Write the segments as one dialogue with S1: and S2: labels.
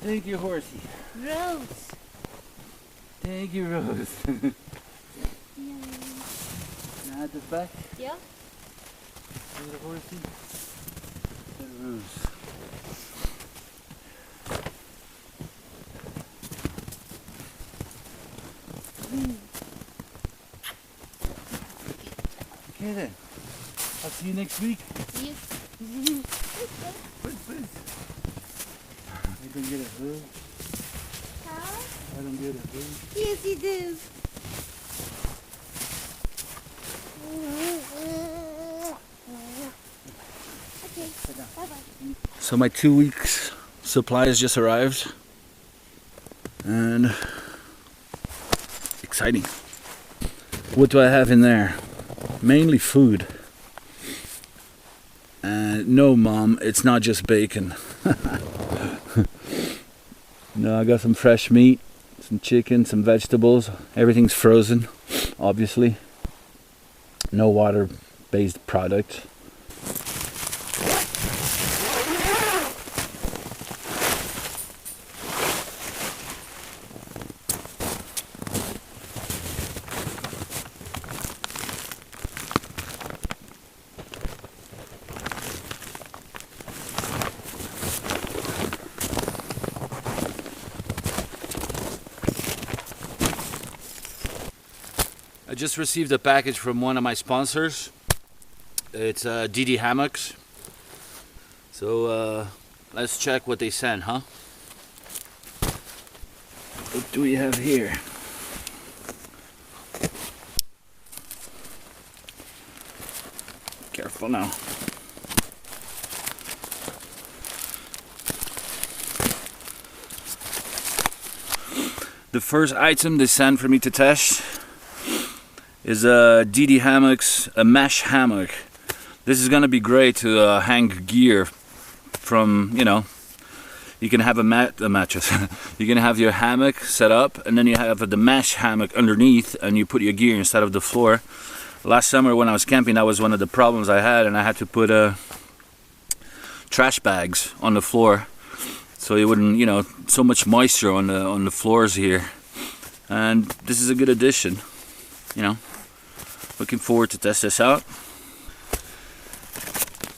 S1: Thank you, horsey.
S2: Rose.
S1: Thank you, Rose.
S2: Yeah.
S1: Can I add this back?
S2: Yeah.
S1: Little horsey. Little Rose. Okay then. I'll see you next week.
S2: Yes.
S1: Please. I don't get a hood.
S2: Huh?
S1: I don't get a hood.
S2: Yes, you do. Okay. Bye-bye.
S1: So my 2 weeks supply has just arrived. And exciting. What do I have in there? Mainly food. No, Mom, it's not just bacon. No, I got some fresh meat, some chicken, some vegetables. Everything's frozen, obviously. No water-based product. I just received a package from one of my sponsors. It's DD Hammocks. So let's check what they sent, huh? What do we have here? Careful now. The first item they sent for me to test is a DD Hammocks, a mesh hammock. This is gonna be great to hang gear from, you know, you can have a mattress. You can have your hammock set up and then you have the mesh hammock underneath and you put your gear instead of the floor. Last summer when I was camping, that was one of the problems I had, and I had to put trash bags on the floor so it wouldn't, you know, so much moisture on the floors here. And this is a good addition, you know. Looking forward to test this out.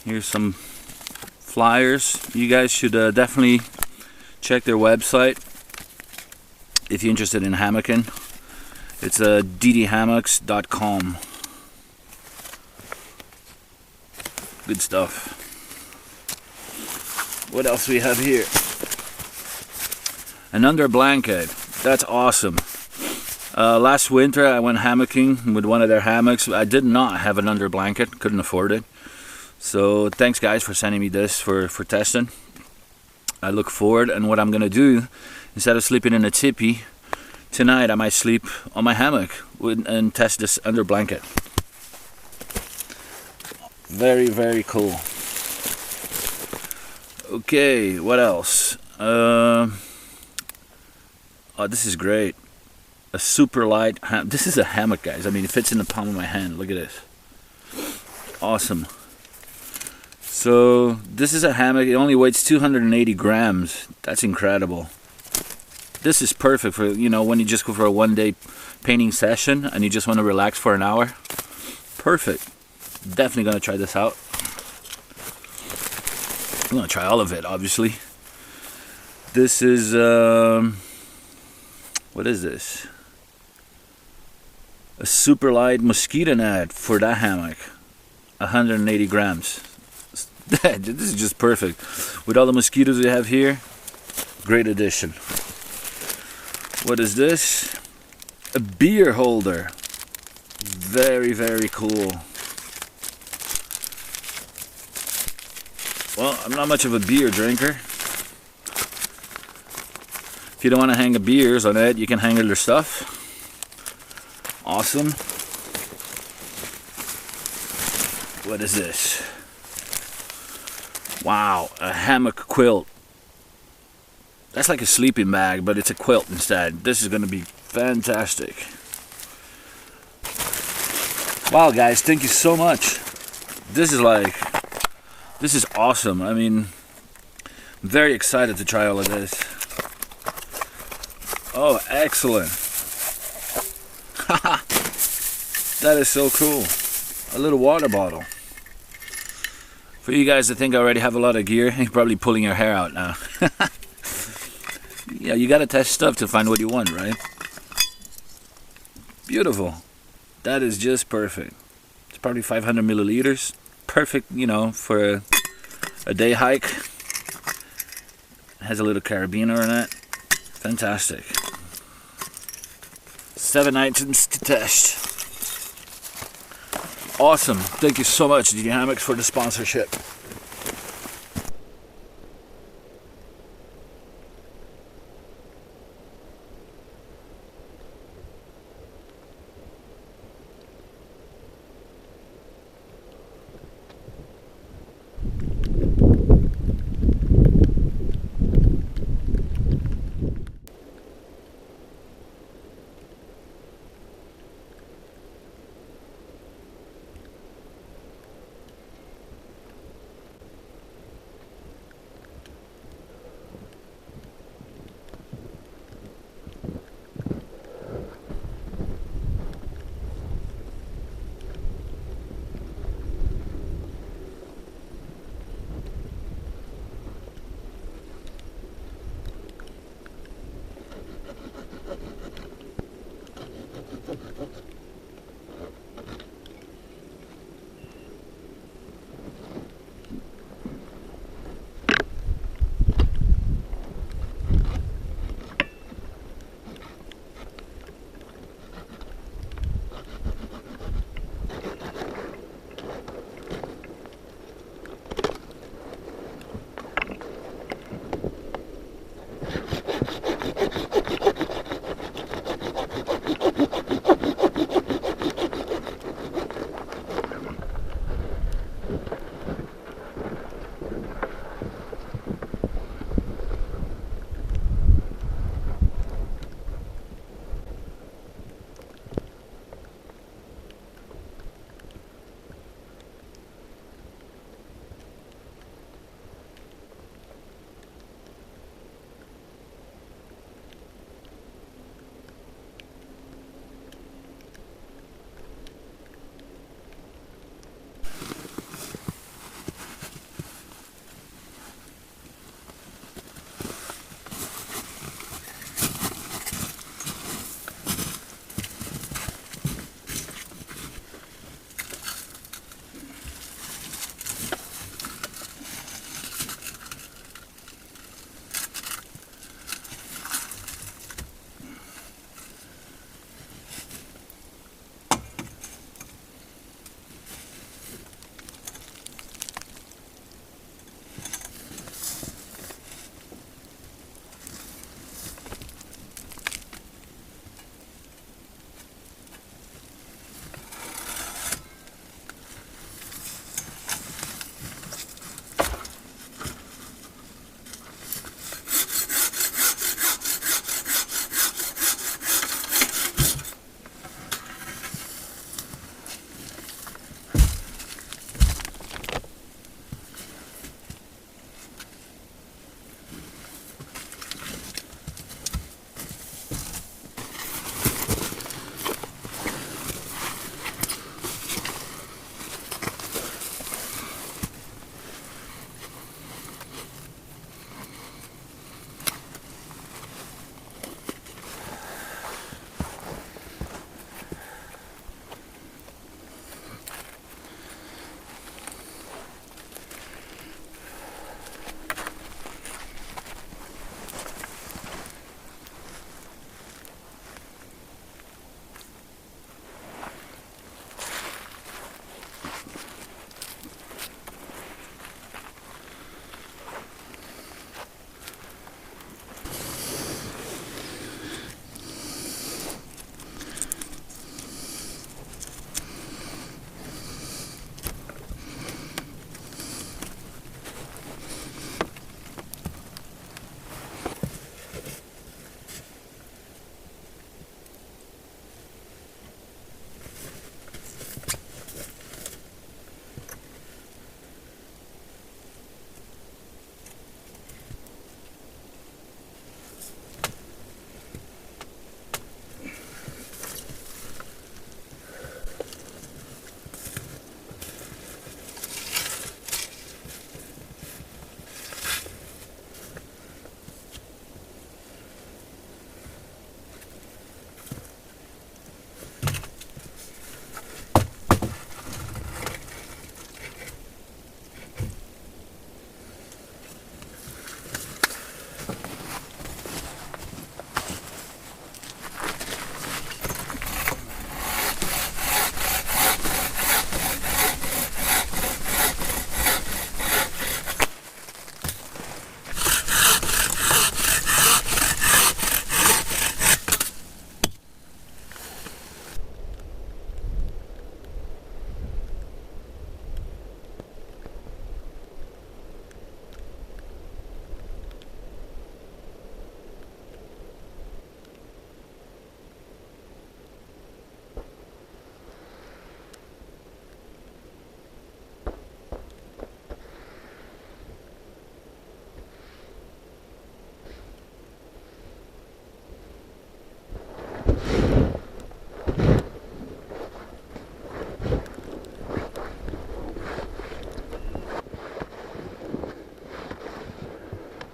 S1: Here's some flyers. You guys should definitely check their website if you're interested in hammocking. It's ddhammocks.com. Good stuff. What else we have here? An under blanket. That's awesome. Last winter I went hammocking with one of their hammocks. I did not have an under blanket, couldn't afford it. So thanks guys for sending me this for testing. I look forward, and what I'm gonna do, instead of sleeping in a tipi, tonight I might sleep on my hammock and test this under blanket. Very, very cool. Okay, what else? Oh, this is great. A super light this is a hammock, guys. I mean, it fits in the palm of my hand. Look at this. Awesome. So this is a hammock. It only weighs 280 grams. That's incredible. This is perfect for, you know, when you just go for a one-day painting session and you just want to relax for an hour. Perfect. Definitely gonna try this out. I'm gonna try all of it, obviously. This is what is this? A super light mosquito net for that hammock. 180 grams. This is just perfect. With all the mosquitoes we have here, great addition. What is this? A beer holder. Very, very cool. Well, I'm not much of a beer drinker. If you don't want to hang beers on it, you can hang other stuff. Awesome. What is this? Wow, a hammock quilt. That's like a sleeping bag, but it's a quilt instead. This is going to be fantastic. Wow, guys, thank you so much. This is awesome. I mean, I'm very excited to try all of this. Oh, excellent. Haha. That is so cool. A little water bottle. For you guys that think I already have a lot of gear, you're probably pulling your hair out now. Yeah, you gotta test stuff to find what you want, right? Beautiful. That is just perfect. It's probably 500 milliliters. Perfect, you know, for a day hike. It has a little carabiner in it. Fantastic. 7 items to test. Awesome. Thank you so much, DD Hammocks, for the sponsorship.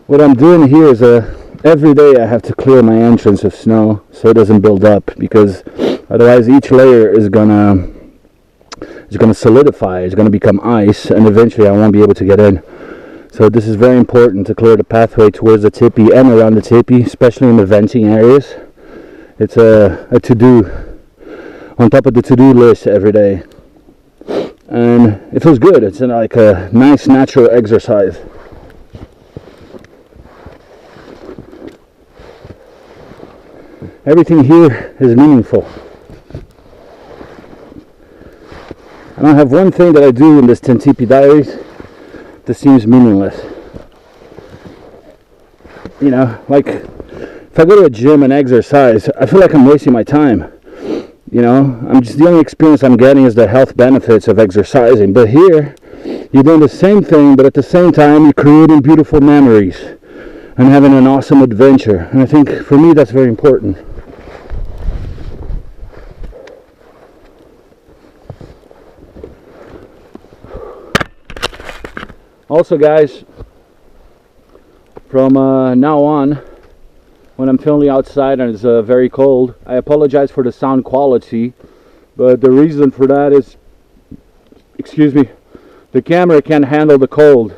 S1: What I'm doing here is every day I have to clear my entrance of snow so it doesn't build up, because otherwise each layer is gonna solidify, it's gonna become ice, and eventually I won't be able to get in. So this is very important to clear the pathway towards the tipi and around the tipi, especially in the venting areas. It's a to-do on top of the to-do list every day, and it feels good. It's like a nice natural exercise. Everything here is meaningful. I don't have one thing that I do in this Tipi Diaries that seems meaningless. You know, like if I go to a gym and exercise, I feel like I'm wasting my time. You know, the only experience I'm getting is the health benefits of exercising. But here, you're doing the same thing, but at the same time, you're creating beautiful memories and having an awesome adventure. And I think for me, that's very important. Also, guys, from now on, when I'm filming outside and it's very cold, I apologize for the sound quality, but the reason for that is, excuse me, the camera can't handle the cold,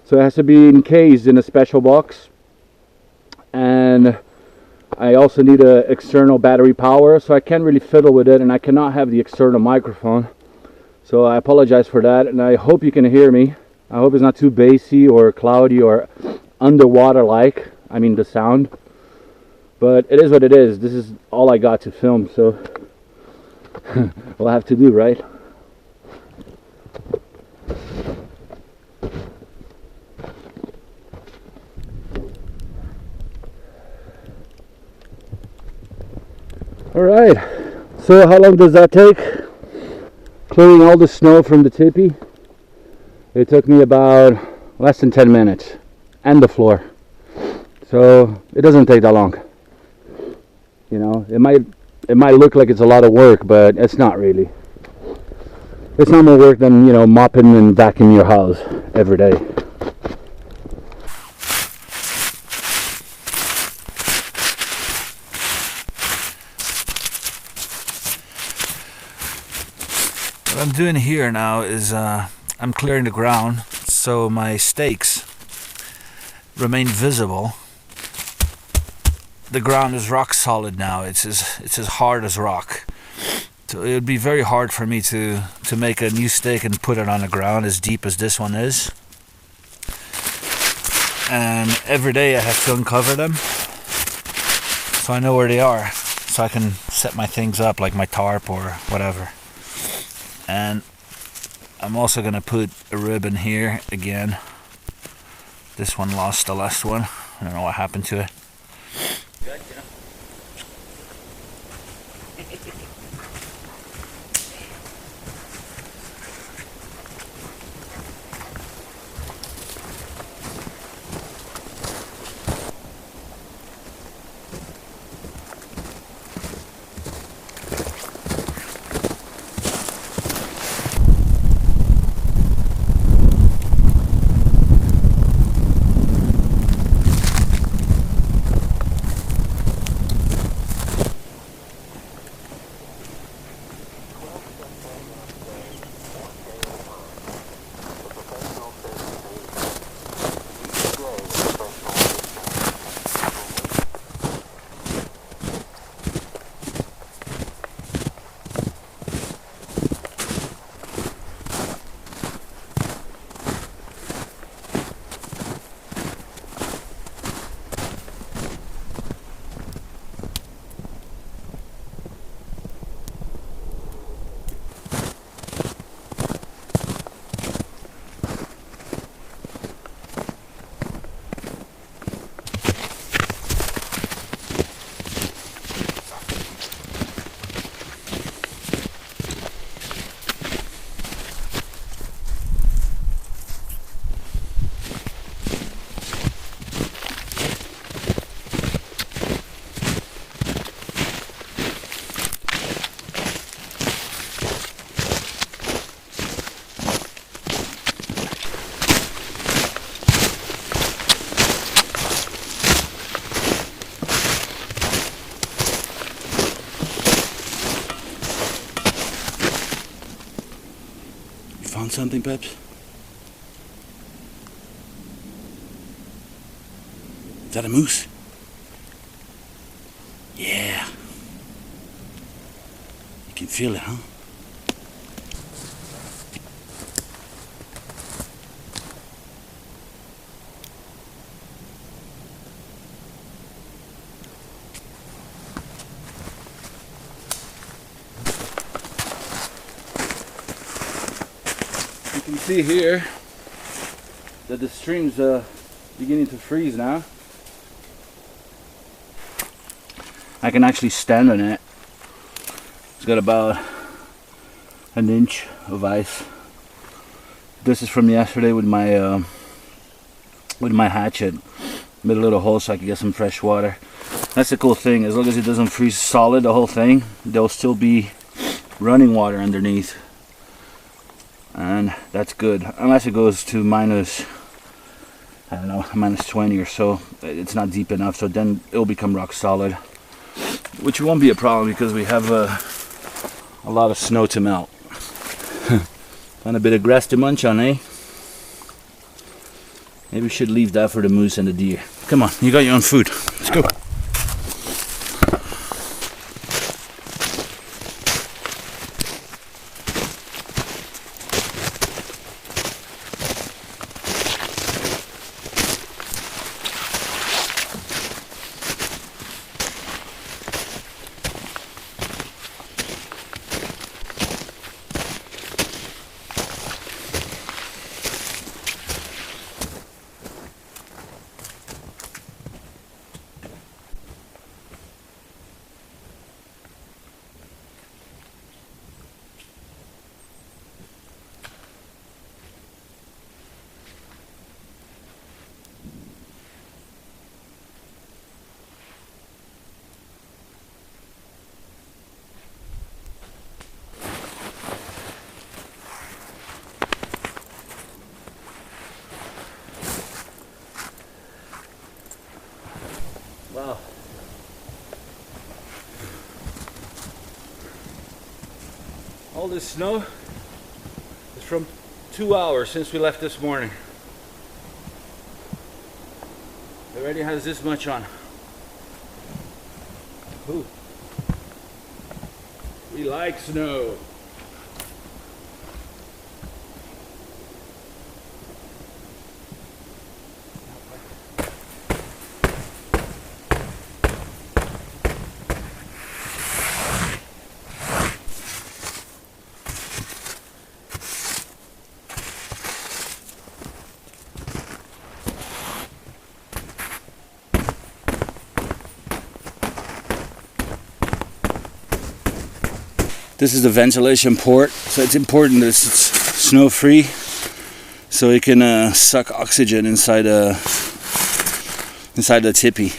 S1: so it has to be encased in a special box, and I also need an external battery power, so I can't really fiddle with it, and I cannot have the external microphone, so I apologize for that, and I hope you can hear me. I hope it's not too bassy or cloudy or underwater like, I mean the sound. But it is what it is. This is all I got to film, so we'll have to do, right? Alright, so how long does that take? Clearing all the snow from the tipi. It took me about less than 10 minutes, and the floor. So it doesn't take that long. You know, it might look like it's a lot of work, but it's not really. It's not more work than, you know, mopping and vacuuming your house every day. What I'm doing here now is I'm clearing the ground so my stakes remain visible. The ground is rock solid now. It's as hard as rock. So it would be very hard for me to make a new stake and put it on the ground as deep as this one is. And every day I have to uncover them so I know where they are, so I can set my things up like my tarp or whatever. And I'm also gonna put a ribbon here again. This one lost the last one. I don't know what happened to it. found something, Peps? Is that a moose? Yeah. You can feel it, huh? You can see here that the stream's beginning to freeze now. I can actually stand on it. It's got about an inch of ice. This is from yesterday with my hatchet. Made a little hole so I could get some fresh water. That's the cool thing. As long as it doesn't freeze solid, the whole thing, there'll still be running water underneath. And that's good. Unless it goes to minus, I don't know, minus 20 or so. It's not deep enough, so then it'll become rock solid. Which won't be a problem because we have a lot of snow to melt. Found a bit of grass to munch on, eh? Maybe we should leave that for the moose and the deer. Come on, you got your own food. Let's go. Wow. All this snow is from 2 hours since we left this morning. It already has this much on. Ooh. We like snow. This is the ventilation port, so it's important that it's snow free so it can suck oxygen inside the tipi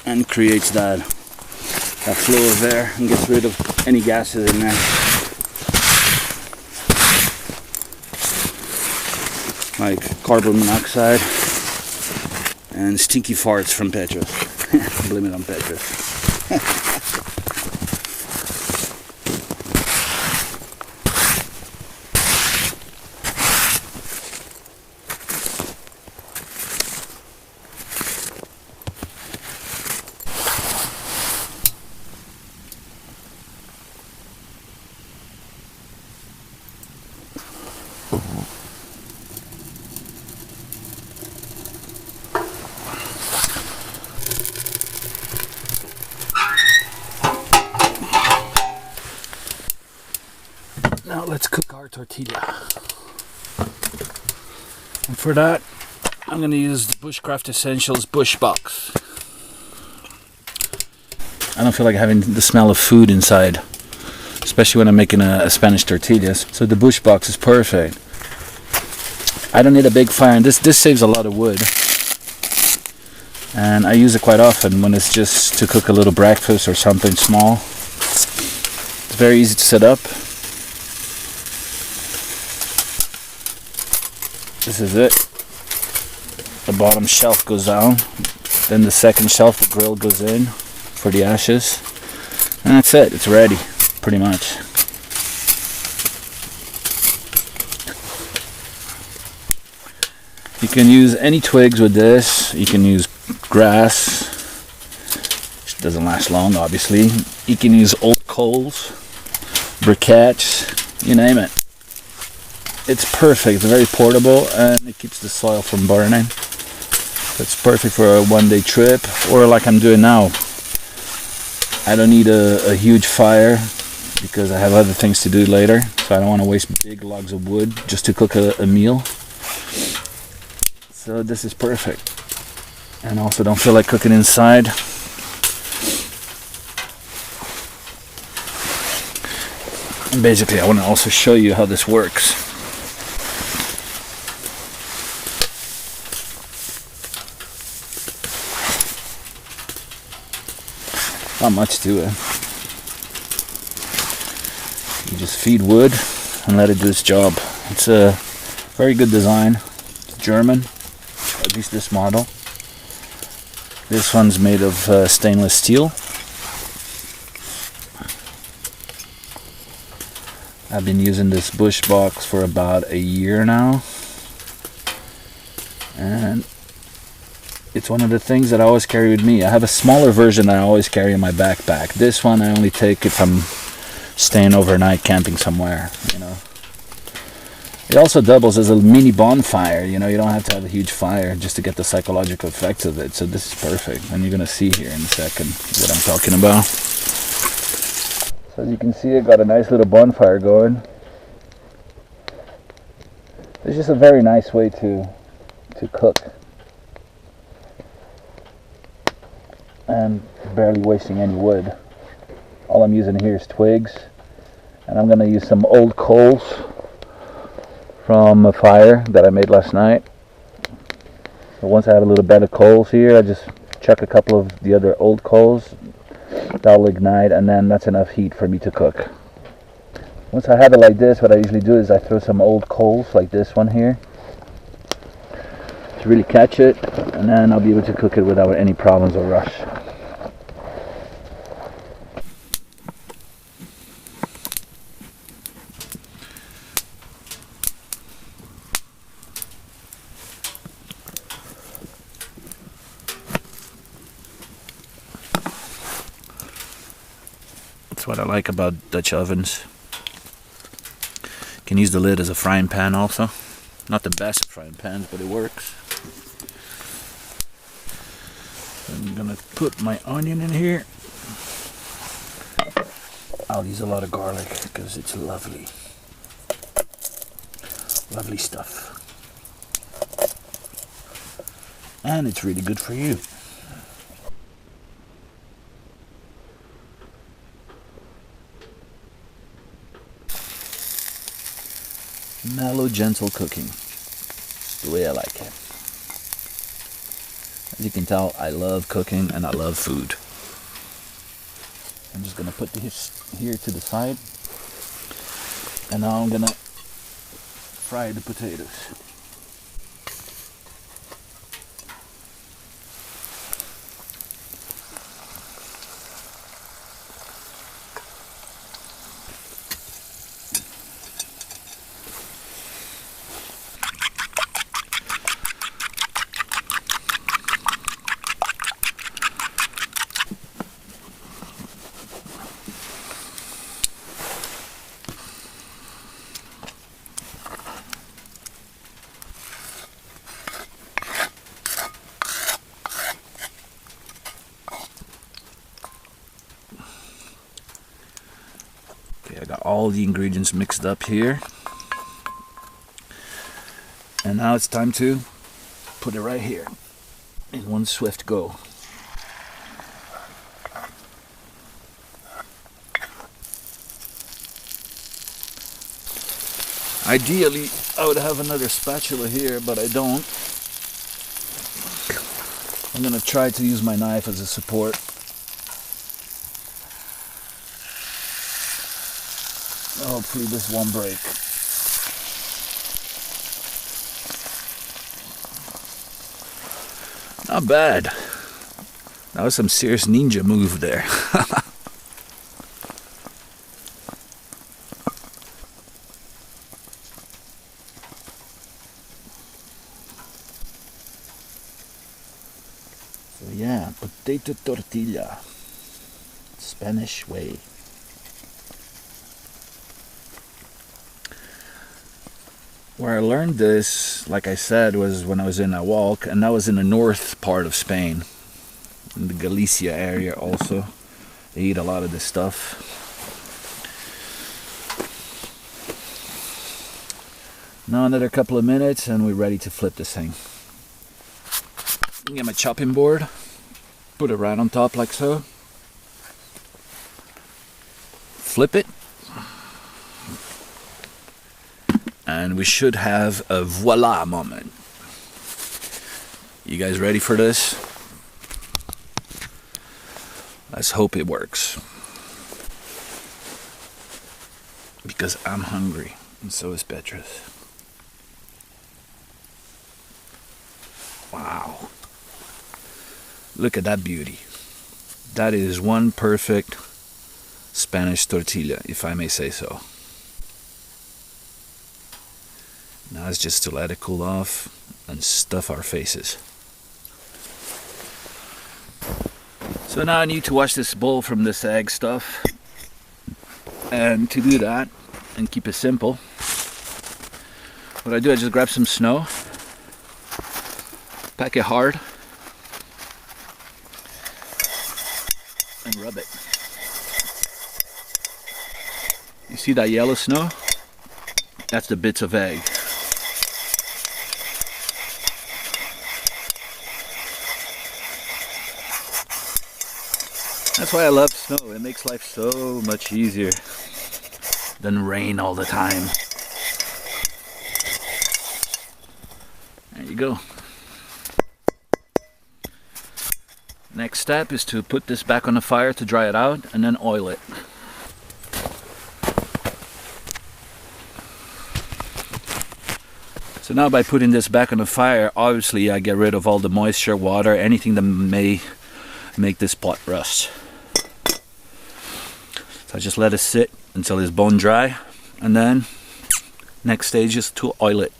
S1: and creates that flow of air and gets rid of any gases in there. Like carbon monoxide and stinky farts from Petrus. Blame it on Petrus. Now let's cook our tortilla. And for that, I'm going to use the BUSHCRAFT Essentials Bush Box. I don't feel like having the smell of food inside, especially when I'm making a Spanish tortillas. So the Bush Box is perfect. I don't need a big fire, and this saves a lot of wood. And I use it quite often when it's just to cook a little breakfast or something small. It's very easy to set up. This is it. The bottom shelf goes down. Then the second shelf, the grill goes in for the ashes. And that's it. It's ready, pretty much. You can use any twigs with this. You can use grass. It doesn't last long, obviously. You can use old coals, briquettes, you name it. It's perfect. It's very portable and it keeps the soil from burning. So it's perfect for a one-day trip, or like I'm doing now. I don't need a huge fire because I have other things to do later, so I don't want to waste big logs of wood just to cook a meal. So this is perfect. And also don't feel like cooking inside. And basically I want to also show you how this works. Not much to it. You just feed wood and let it do its job. It's a very good design. It's German, at least this model. This one's made of stainless steel. I've been using this bush box for about a year now. And it's one of the things that I always carry with me. I have a smaller version that I always carry in my backpack. This one I only take if I'm staying overnight camping somewhere, you know. It also doubles as a mini bonfire, you know. You don't have to have a huge fire just to get the psychological effects of it. So this is perfect, and you're gonna see here in a second what I'm talking about. So as you can see, I got a nice little bonfire going. It's just a very nice way to cook. And barely wasting any wood. All I'm using here is twigs, and I'm gonna use some old coals from a fire that I made last night. So once I have a little bed of coals here, I just chuck a couple of the other old coals. That'll ignite, and then that's enough heat for me to cook. Once I have it like this, what I usually do is I throw some old coals like this one here to really catch it, and then I'll be able to cook it without any problems or rush. That's what I like about Dutch ovens. You can use the lid as a frying pan also. Not the best frying pans, but it works. I'm gonna put my onion in here. I'll use a lot of garlic because it's lovely. Lovely stuff. And it's really good for you. Mellow, gentle cooking. The way I like it. As you can tell, I love cooking and I love food. I'm just gonna put this here to the side, and now I'm gonna fry the potatoes. I got all the ingredients mixed up here, and now it's time to put it right here in one swift go. Ideally I would have another spatula here, but I don't. I'm gonna try to use my knife as a support. Hopefully this won't break. Not bad. That was some serious ninja move there. potato tortilla, Spanish way. Where I learned this, like I said, was when I was in Nagualero, and that was in the north part of Spain, in the Galicia area also. They eat a lot of this stuff. Now another couple of minutes and we're ready to flip this thing. Get my chopping board, put it right on top like so. Flip it. And we should have a voila moment. You guys ready for this? Let's hope it works. Because I'm hungry, and so is Petrus. Wow. Look at that beauty. That is one perfect Spanish tortilla, if I may say so. Now it's just to let it cool off and stuff our faces. So now I need to wash this bowl from this egg stuff. And to do that and keep it simple, what I do, I just grab some snow, pack it hard, and rub it. You see that yellow snow? That's the bits of egg. That's why I love snow. It makes life so much easier than rain all the time. There you go. Next step is to put this back on the fire to dry it out and then oil it. So now by putting this back on the fire, obviously I get rid of all the moisture, water, anything that may make this pot rust. So I just let it sit until it's bone dry, and then next stage is to oil it.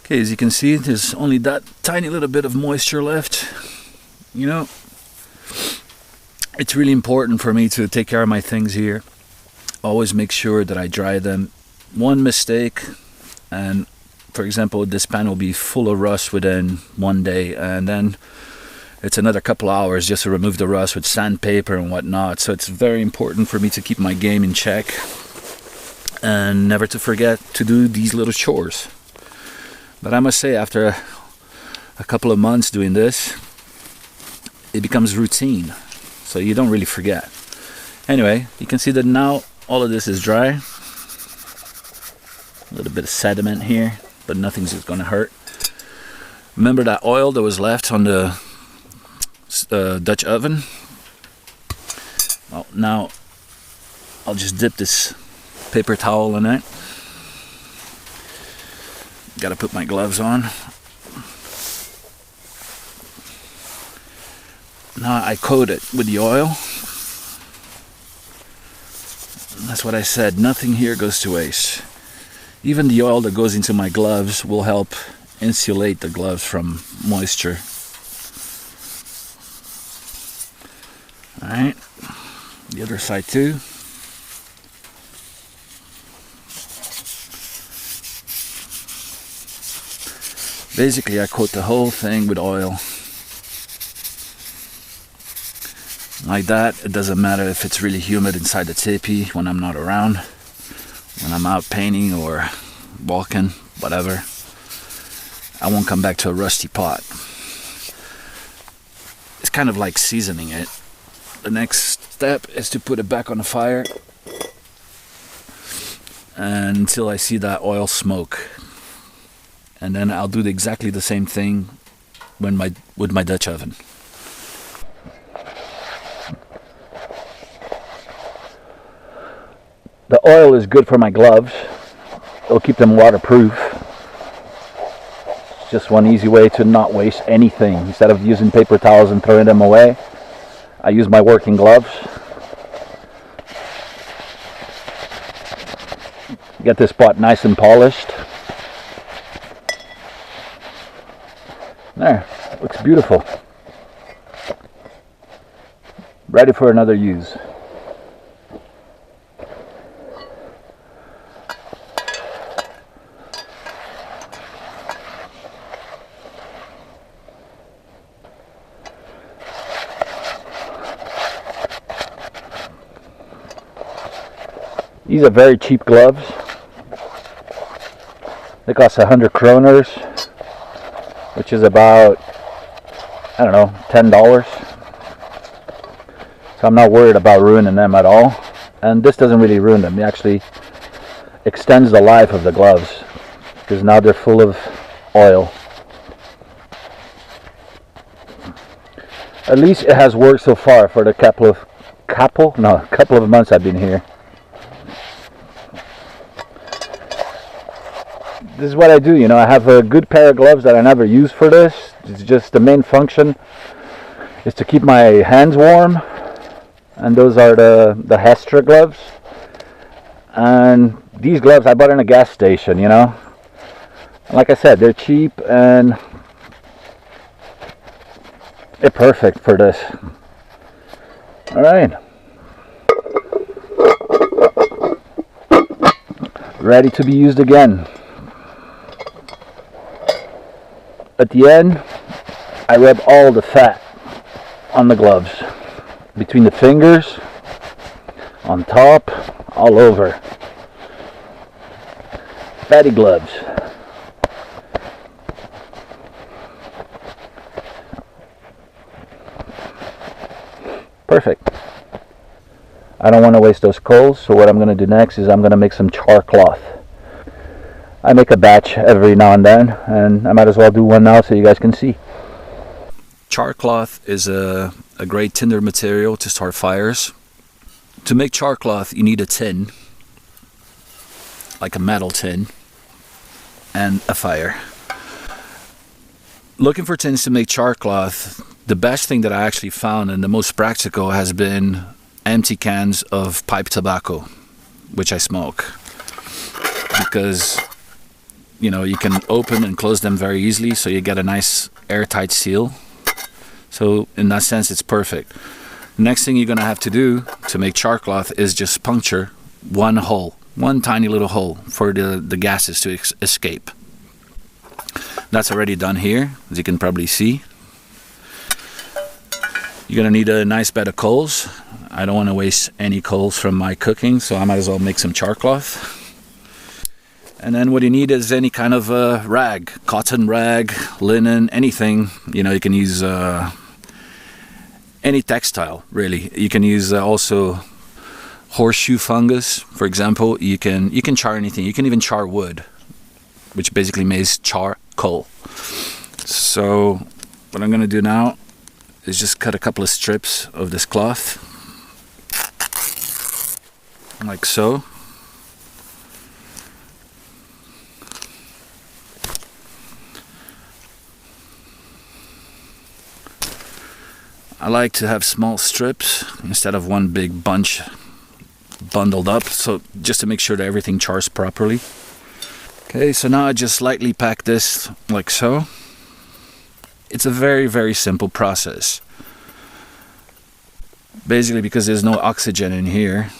S1: Okay, as you can see, there's only that tiny little bit of moisture left. You know, it's really important for me to take care of my things here. Always make sure that I dry them. One mistake, and for example, this pan will be full of rust within one day, and then it's another couple hours just to remove the rust with sandpaper and whatnot. So it's very important for me to keep my game in check and never to forget to do these little chores. But I must say, after a couple of months doing this, it becomes routine, so you don't really forget. Anyway, you can see that now all of this is dry. A little bit of sediment here, but nothing's going to hurt. Remember that oil that was left on the Dutch oven? Well, now I'll just dip this paper towel in it. Gotta put my gloves on. Now I coat it with the oil. That's what I said, nothing here goes to waste. Even the oil that goes into my gloves will help insulate the gloves from moisture. Alright, the other side too. Basically, I coat the whole thing with oil. Like that, it doesn't matter if it's really humid inside the tipi when I'm not around. When I'm out painting or walking, whatever, I won't come back to a rusty pot. It's kind of like seasoning it. The next step is to put it back on the fire until I see that oil smoke. And then I'll do exactly the same thing with my Dutch oven. The oil is good for my gloves. It'll keep them waterproof. It's just one easy way to not waste anything. Instead of using paper towels and throwing them away, I use my working gloves. Get this pot nice and polished. There, with Beautiful. Ready for another use. These are very cheap gloves. They cost 100 kroners, which is about, I don't know, $10. So I'm not worried about ruining them at all. And this doesn't really ruin them. It actually extends the life of the gloves, because now they're full of oil. At least it has worked so far for the couple of months I've been here. This is what I do, you know. I have a good pair of gloves that I never use for this. It's just the main function is to keep my hands warm, and those are the Hestra gloves. And these gloves I bought in a gas station, you know. Like I said, they're cheap and they're perfect for this. All right, ready to be used again. At the end, I rub all the fat on the gloves, between the fingers, on top, all over. Fatty gloves. Perfect. I don't want to waste those coals, so what I'm going to do next is I'm going to make some char cloth. I make a batch every now and then, and I might as well do one now so you guys can see. Char cloth is a great tinder material to start fires. To make char cloth you need a tin, like a metal tin, and a fire. Looking for tins to make char cloth, the best thing that I actually found and the most practical has been empty cans of pipe tobacco, which I smoke. Because you know, you can open and close them very easily, so you get a nice airtight seal. So in that sense it's perfect. The next thing you're gonna have to do to make char cloth is just puncture one hole, one tiny little hole for the gases to escape. That's already done here, as you can probably see. You're gonna need a nice bed of coals. I don't want to waste any coals from my cooking, so I might as well make some char cloth. And then what you need is any kind of rag, cotton rag, linen, anything. You know, you can use any textile, really. You can use also horseshoe fungus, for example. You can char anything. You can even char wood, which basically means char coal. So what I'm going to do now is just cut a couple of strips of this cloth, like so. I like to have small strips instead of one big bunch bundled up, so just to make sure that everything chars properly. Okay, so now I just lightly pack this like so. It's a very, very simple process. Basically, because there's no oxygen in here,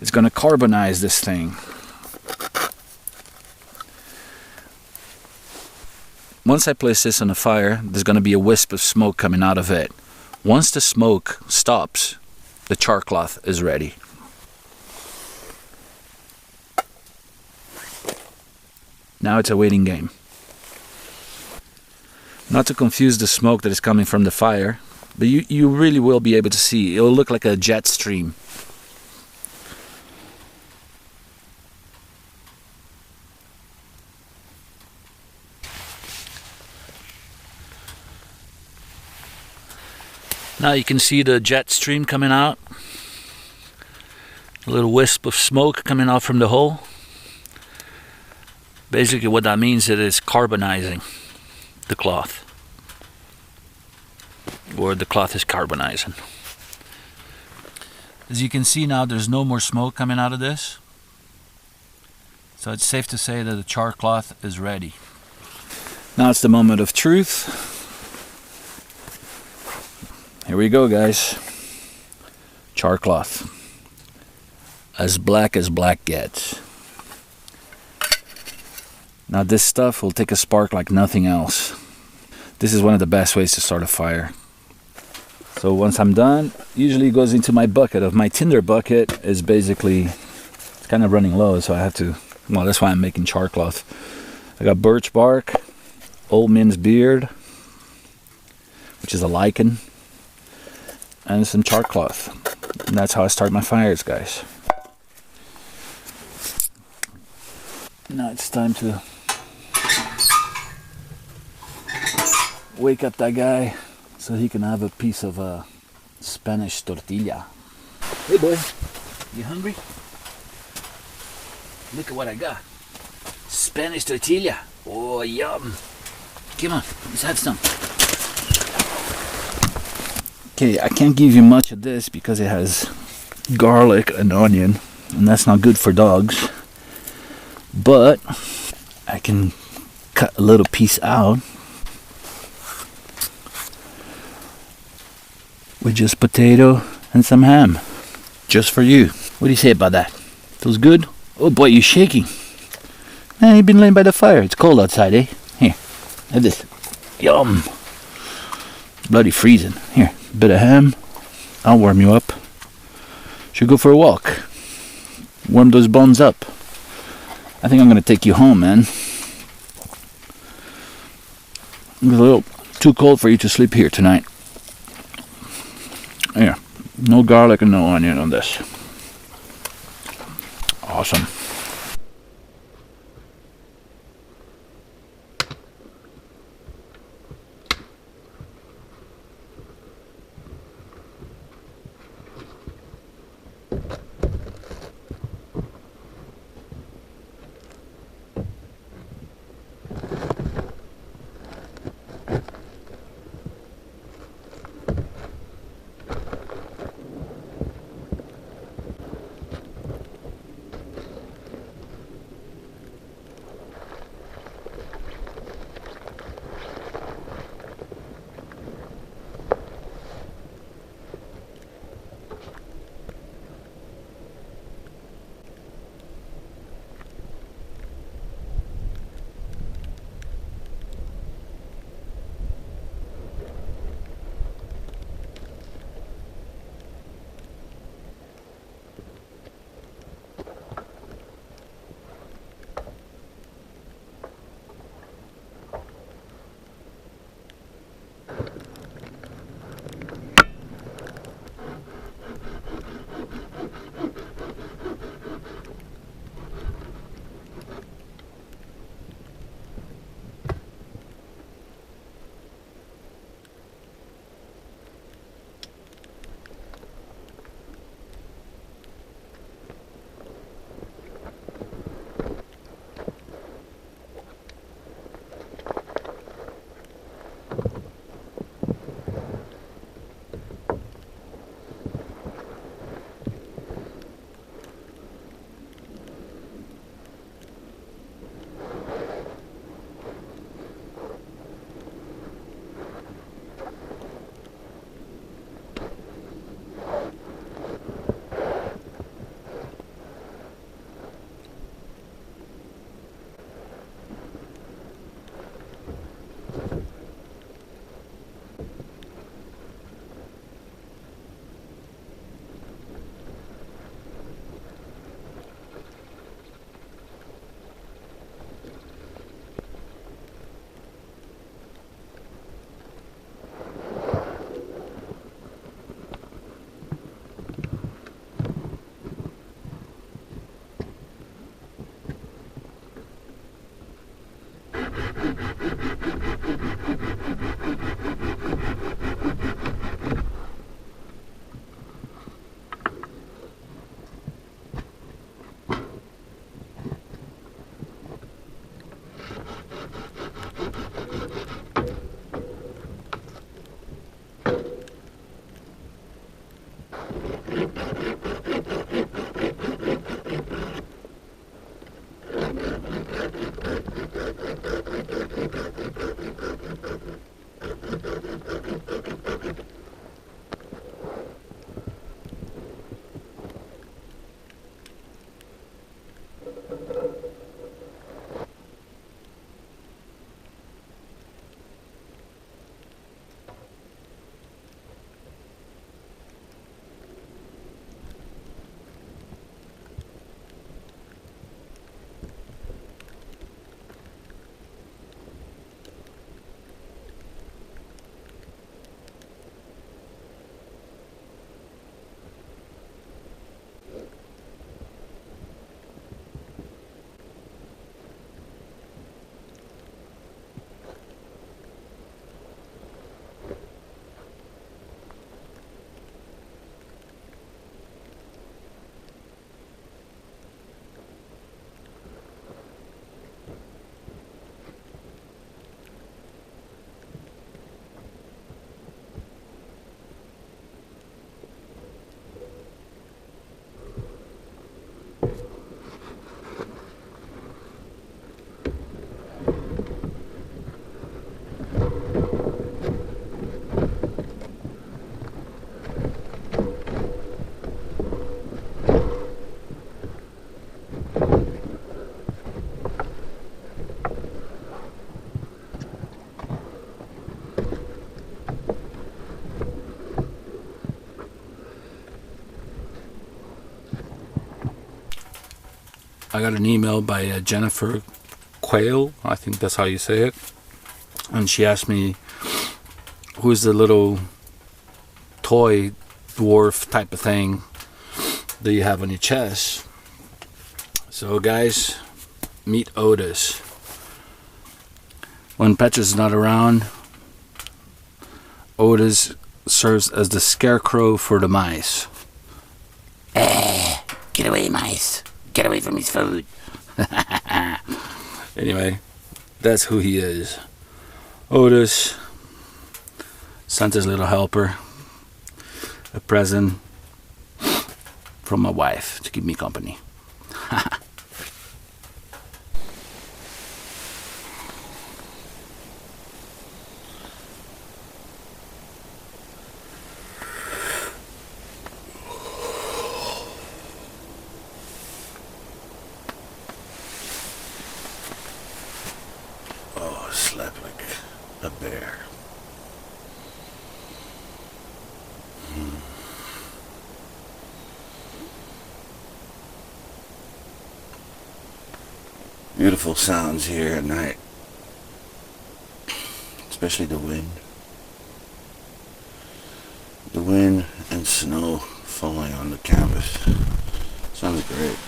S1: it's going to carbonize this thing. Once I place this on the fire, there's going to be a wisp of smoke coming out of it. Once the smoke stops, the char cloth is ready. Now it's a waiting game. Not to confuse the smoke that is coming from the fire, but you really will be able to see. It will look like a jet stream. Now you can see the jet stream coming out. A little wisp of smoke coming out from the hole. Basically what that means is it is carbonizing the cloth. Or the cloth is carbonizing. As you can see now, there's no more smoke coming out of this. So it's safe to say that the char cloth is ready. Now it's the moment of truth. Here we go, guys. Char cloth. As black gets. Now this stuff will take a spark like nothing else. This is one of the best ways to start a fire. So once I'm done, usually it goes into my bucket. My tinder bucket is basically, it's kind of running low, so I have to, well, that's why I'm making char cloth. I got birch bark, old mince beard, which is a lichen, and some char cloth. And that's how I start my fires, guys. Now it's time to wake up that guy so he can have a piece of Spanish tortilla. Hey boy, you hungry? Look at what I got. Spanish tortilla. Oh, yum. Come on, let's have some. Okay, I can't give you much of this because it has garlic and onion, and that's not good for dogs. But I can cut a little piece out with just potato and some ham, just for you. What do you say about that? Feels good? Oh boy, you're shaking. Man, you've been laying by the fire. It's cold outside, eh? Here, have this. Yum. Bloody freezing. Here, a bit of ham. I'll warm you up. Should go for a walk. Warm those bones up. I think I'm gonna take you home, man. It's a little too cold for you to sleep here tonight. Here, no garlic and no onion on this. Awesome. I got an email by Jennifer Quayle, I think that's how you say it, and she asked me who's the little toy dwarf type of thing that you have on your chest. So guys, meet Otis. When Petrus is not around, Otis serves as the scarecrow for the mice. Get away, mice. Get away from his food. Anyway, that's who he is. Otis, Santa's little helper. A present from my wife to keep me company. Oh, slept like a bear. Beautiful sounds here at night, especially the wind. The wind and snow falling on the canvas. Sounds great.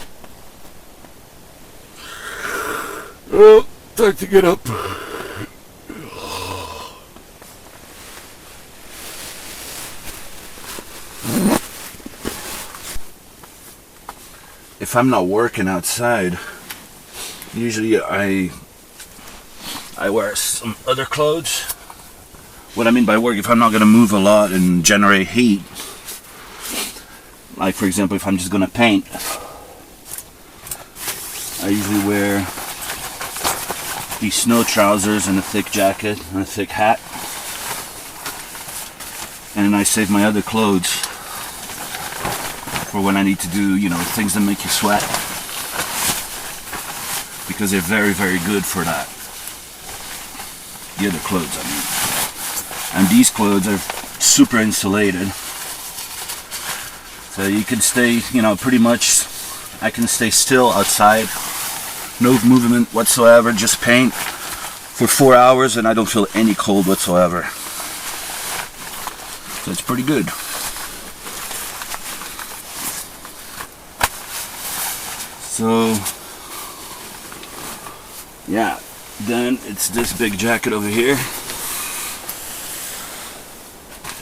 S1: Oh, time to get up. If I'm not working outside, usually I wear some other clothes. What I mean by work, if I'm not going to move a lot and generate heat, like for example if I'm just going to paint, I usually wear these snow trousers and a thick jacket and a thick hat, and I save my other clothes for when I need to do, you know, things that make you sweat, because they're very, very good for that. The other clothes, I mean. And these clothes are super insulated, so you can stay, you know, pretty much, I can stay still outside, no movement whatsoever, just paint for 4 hours and I don't feel any cold whatsoever. So it's pretty good. So yeah, then it's this big jacket over here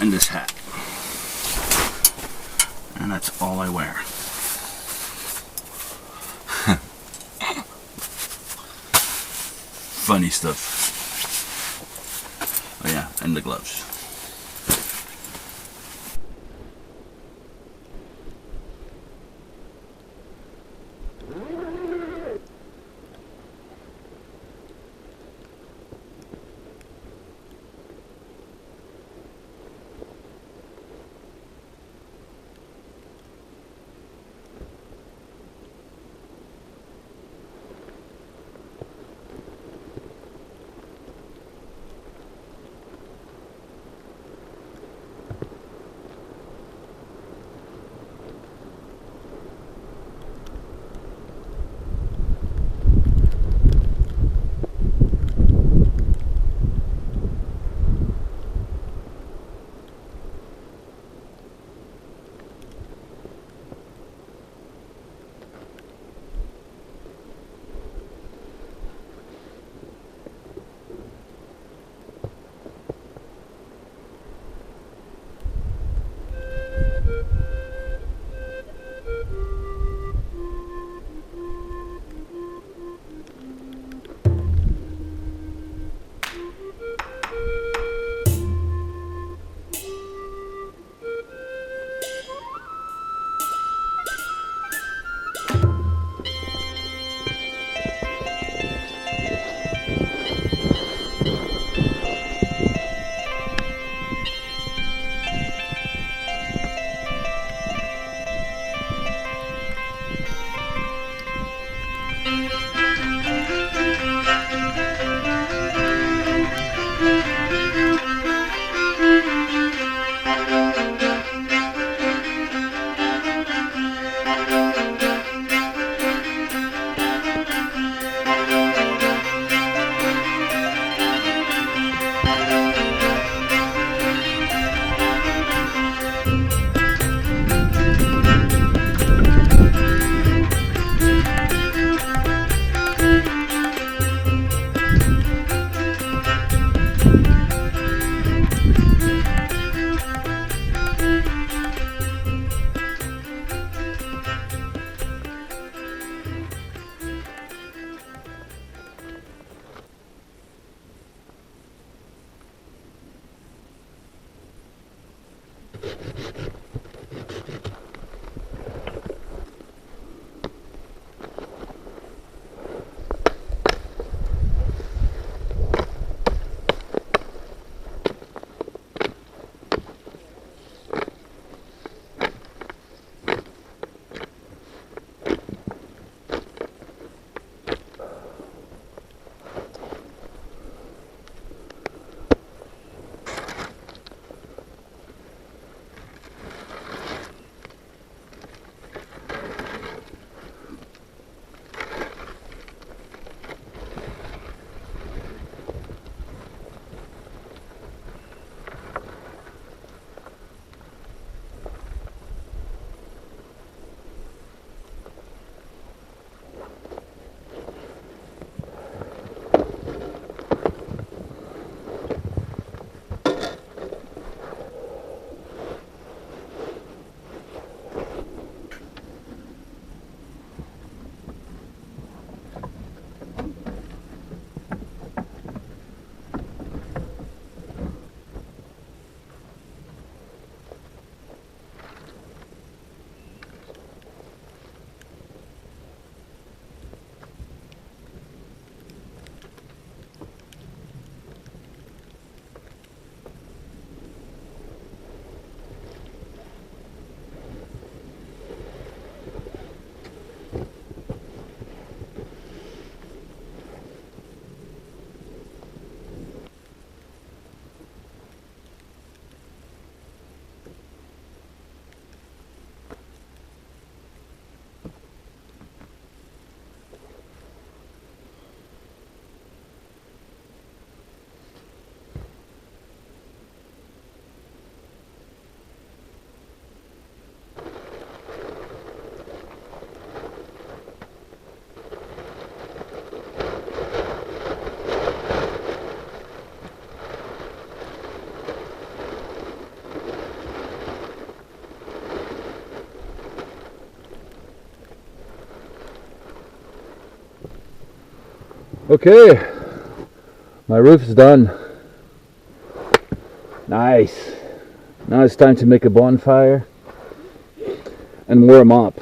S1: and this hat, and that's all I wear. Funny stuff. Oh yeah, and the gloves. Okay, my roof's done. Nice. Now it's time to make a bonfire and warm up.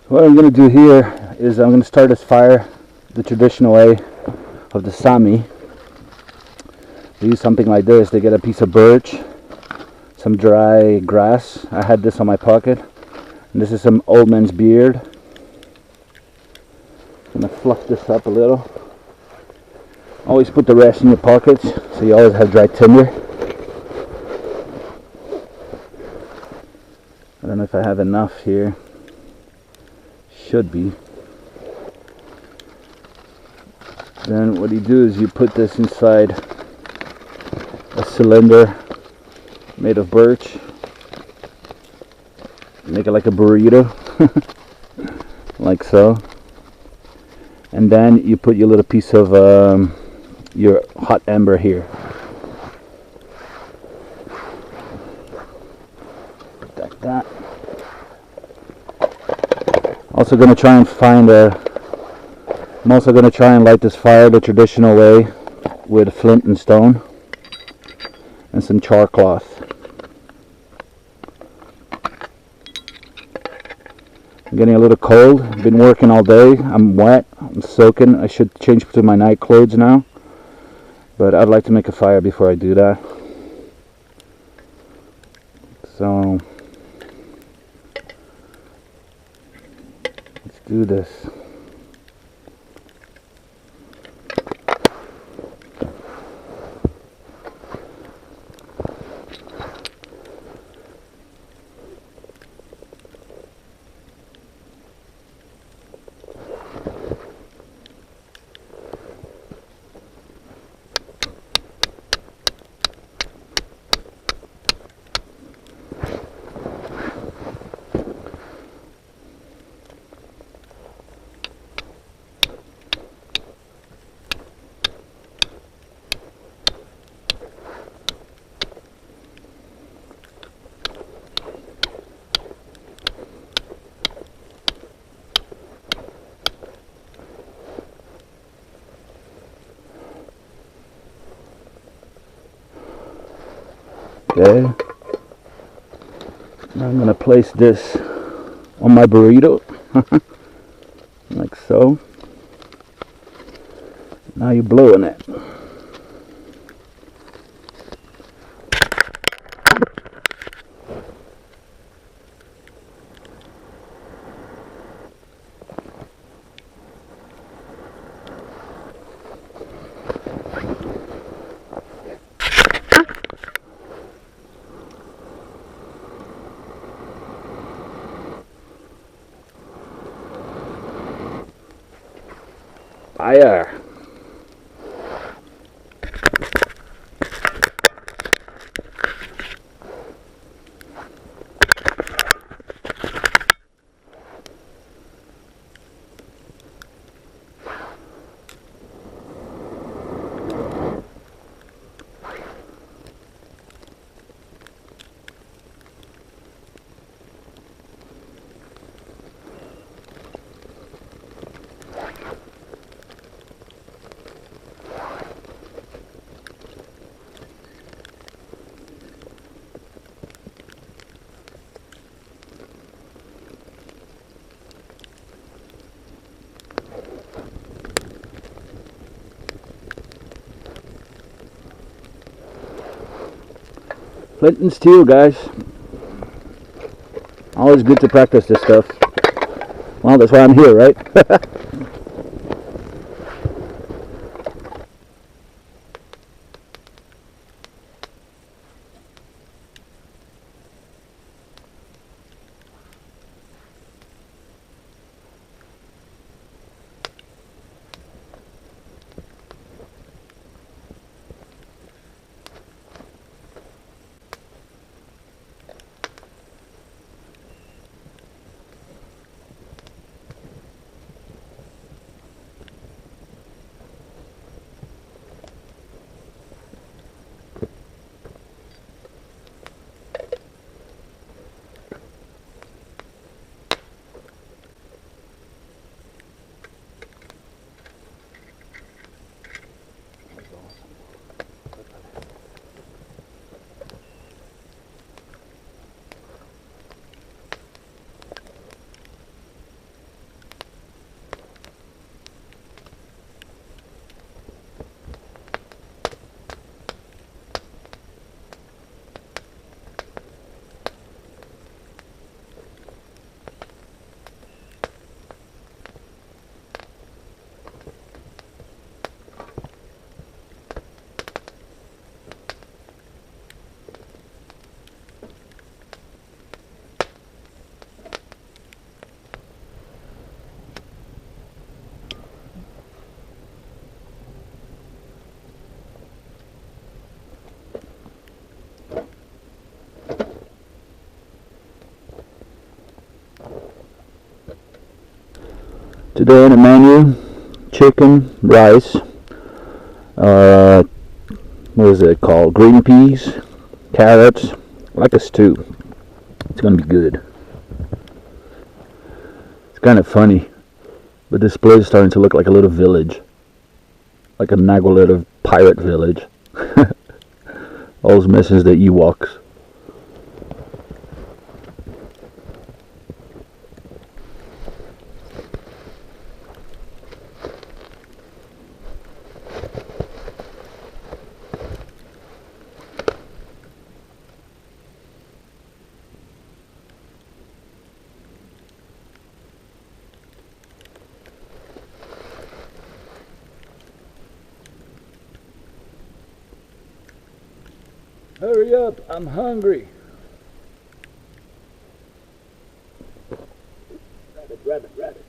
S1: What I'm going to do here is I'm going to start this fire the traditional way of the Sami. They use something like this. They get a piece of birch, some dry grass. I had this on my pocket. And this is some old man's beard. I'm going to fluff this up a little. Always put the rest in your pockets so you always have dry tinder. I don't know if I have enough here. Should be. Then what you do is you put this inside a cylinder made of birch. Make it like a burrito, like so. And then you put your little piece of your hot ember here. Like that. Also going to try and find I'm also going to try and light this fire the traditional way with flint and stone and some char cloth. I'm getting a little cold. I've been working all day. I'm wet. I'm soaking. I should change to my night clothes now. But I'd like to make a fire before I do that. So let's do this. Okay, now I'm going to place this on my burrito, like so. Now you're blowing it. Fire. Flint and steel, guys. Always good to practice this stuff. Well, that's why I'm here, right? Today on the menu, chicken, rice, what is it called? Green peas, carrots, like a stew. It's gonna be good. It's kind of funny, but this place is starting to look like a little village, like a Nagualero pirate village. All those missions, the Ewoks. Hurry up, I'm hungry. Rabbit, rabbit, rabbit.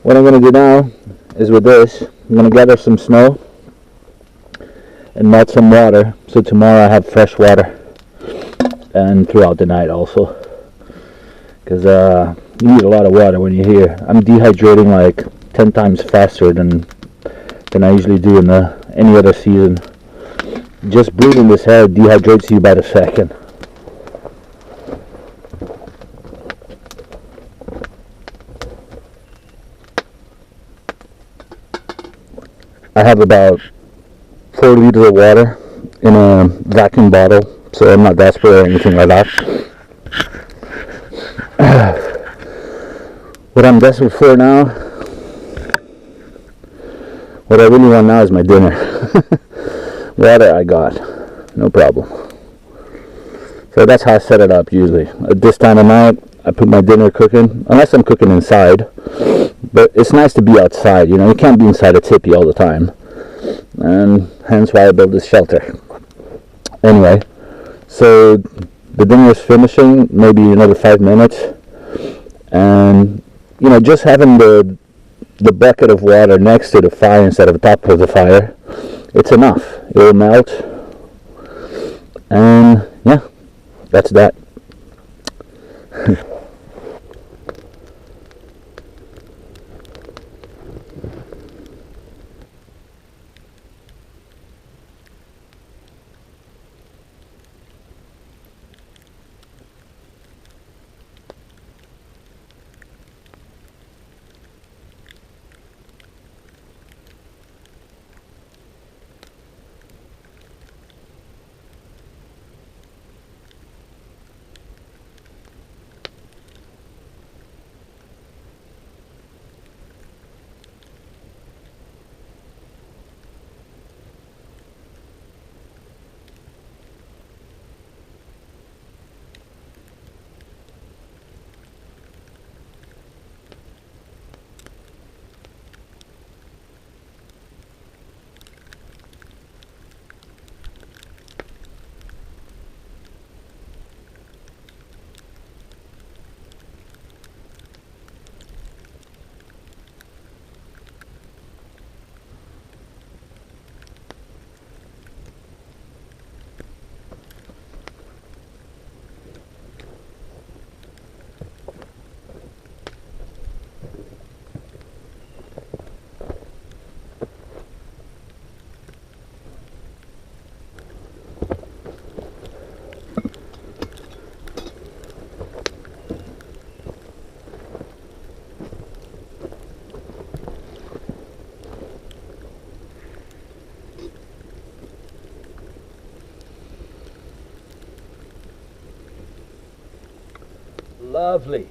S1: What I'm going to do now is with this, I'm going to gather some snow and melt some water, so tomorrow I have fresh water, and throughout the night also, because you need a lot of water when you're here. I'm dehydrating like 10 times faster than I usually do in any other season. Just breathing this air dehydrates you by the second. I have about 4 liters of water in a vacuum bottle, so I'm not desperate or anything like that. What I'm desperate for now, what I really want now is my dinner. Water I got, no problem. So that's how I set it up usually. At this time of night, I put my dinner cooking, unless I'm cooking inside. But it's nice to be outside, you know, you can't be inside a tipi all the time. And hence why I built this shelter. Anyway, so the dinner is finishing, maybe another 5 minutes. And, you know, just having the bucket of water next to the fire instead of the top of the fire, it's enough. It will melt. And, yeah, that's that. Lovely.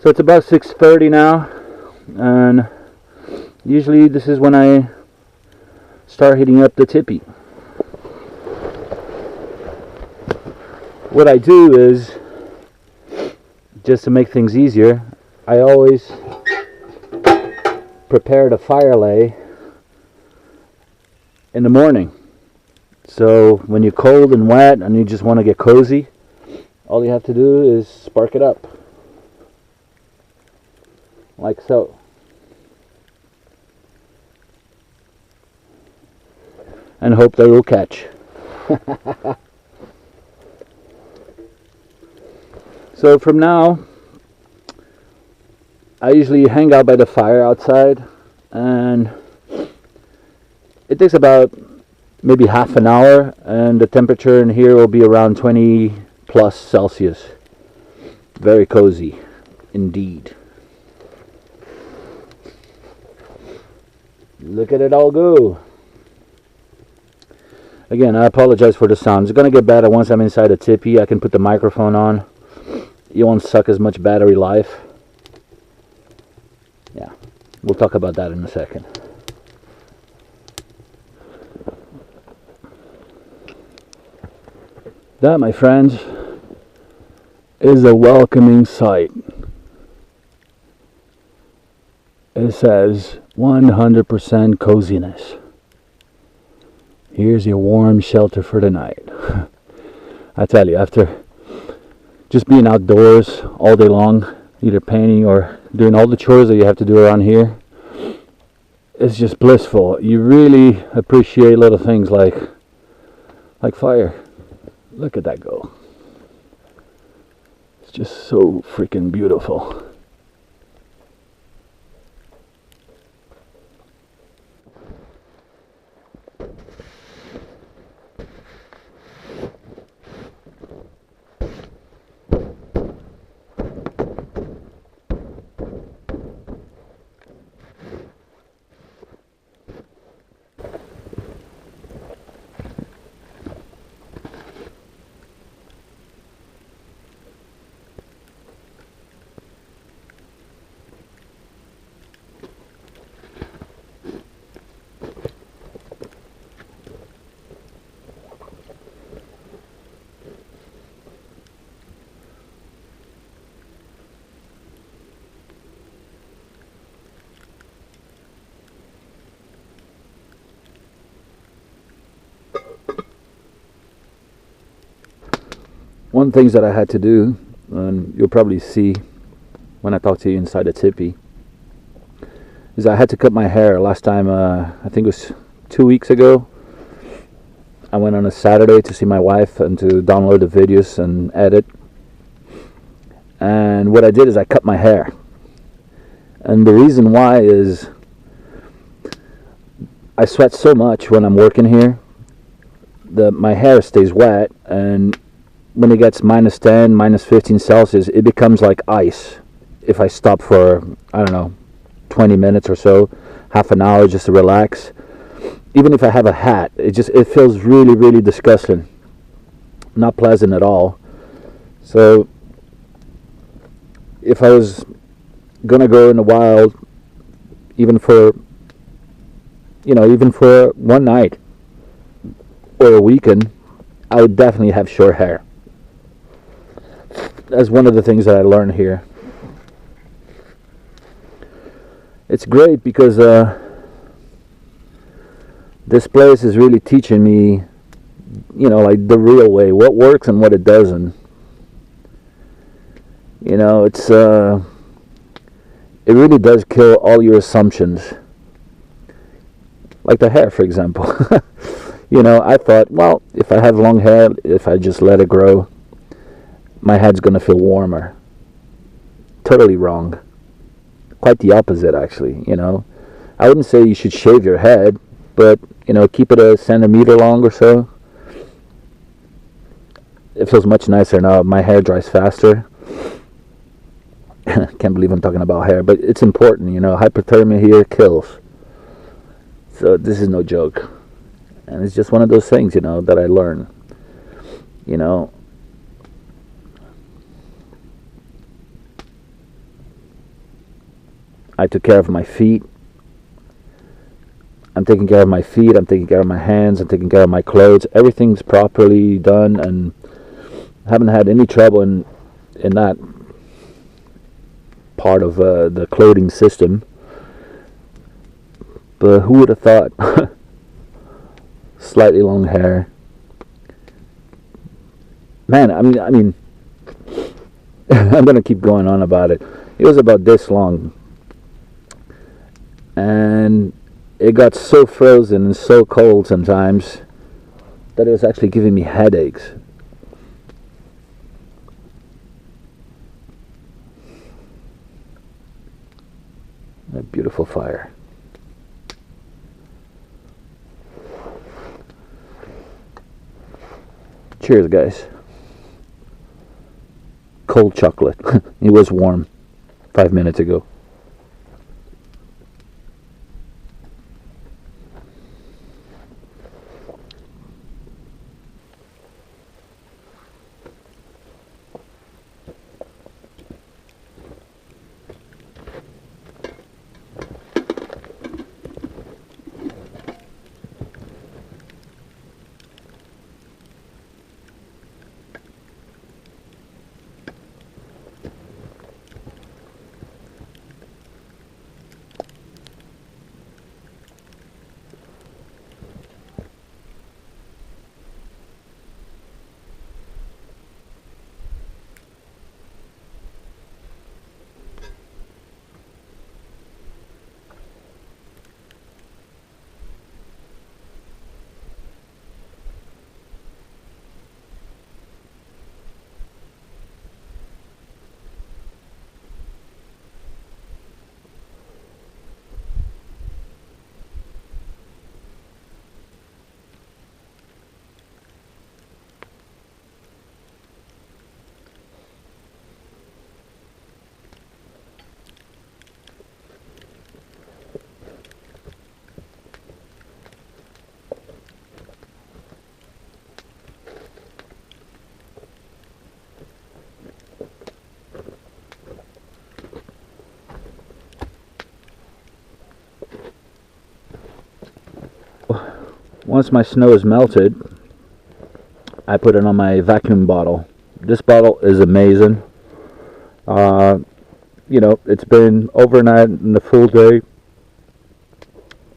S1: So it's about 6:30 now, and usually this is when I start heating up the tipi. What I do is, just to make things easier, I always prepare the fire lay in the morning. So when you're cold and wet and you just want to get cozy, all you have to do is spark it up. Like so. And hope they will catch. So from now, I usually hang out by the fire outside, and it takes about maybe half an hour, and the temperature in here will be around 20 plus Celsius. Very cozy indeed. Look at it all go. Again, I apologize for the sound. It's going to get better once I'm inside a tipi. I can put the microphone on. You won't suck as much battery life. Yeah, we'll talk about that in a second. That, my friends, is a welcoming sight. It says 100% coziness. Here's your warm shelter for the night. I tell you, after just being outdoors all day long, either painting or doing all the chores that you have to do around here, it's just blissful. You really appreciate little things like fire. Look at that go. It's just so freaking beautiful. One of the things that I had to do, and you'll probably see when I talk to you inside the tipi, is I had to cut my hair. Last time, I think it was 2 weeks ago, I went on a Saturday to see my wife and to download the videos and edit. And what I did is I cut my hair. And the reason why is I sweat so much when I'm working here that my hair stays wet, and when it gets minus 10, minus 15 Celsius, it becomes like ice. If I stop for, I don't know, 20 minutes or so, half an hour just to relax. Even if I have a hat, it feels really, really disgusting. Not pleasant at all. So if I was gonna go in the wild, even for one night or a weekend, I would definitely have short hair. That's one of the things that I learned here. It's great because This place is really teaching me, you know, like the real way, what works and what it doesn't. You know, it really does kill all your assumptions. Like the hair, for example. You know, I thought, well, if I have long hair, if I just let it grow, my head's going to feel warmer. Totally wrong. Quite the opposite, actually, you know. I wouldn't say you should shave your head, but, you know, keep it a centimeter long or so. It feels much nicer now. My hair dries faster. Can't believe I'm talking about hair, but it's important, you know. Hypothermia here kills. So this is no joke. And it's just one of those things, you know, that I learn. You know, I took care of my feet. I'm taking care of my feet. I'm taking care of my hands. I'm taking care of my clothes. Everything's properly done, and I haven't had any trouble in that part of the clothing system. But who would have thought? Slightly long hair. Man, I mean, I'm gonna keep going on about it. It was about this long, and it got so frozen and so cold sometimes that it was actually giving me headaches. A beautiful fire. Cheers, guys. Cold chocolate. It was warm 5 minutes ago. Once my snow is melted, I put it on my vacuum bottle. This bottle is amazing. You know, it's been overnight in the full day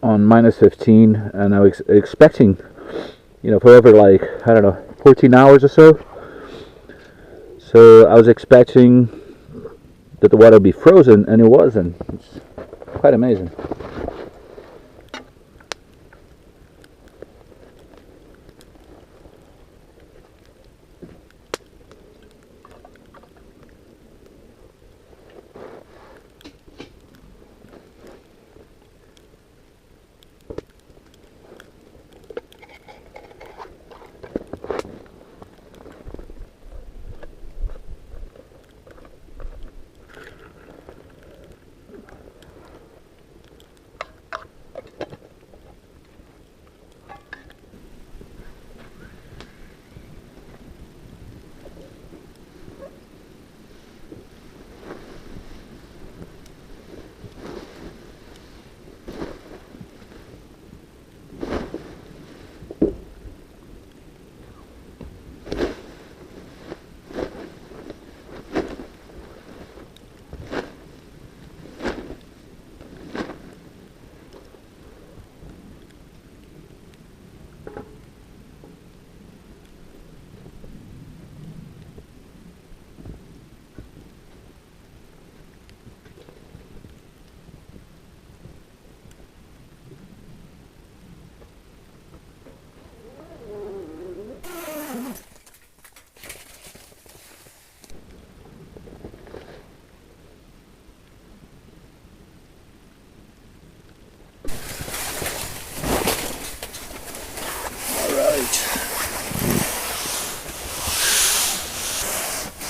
S1: on minus 15, and I was expecting, you know, for over like, I don't know, 14 hours or so. So I was expecting that the water would be frozen, and it wasn't. It's quite amazing.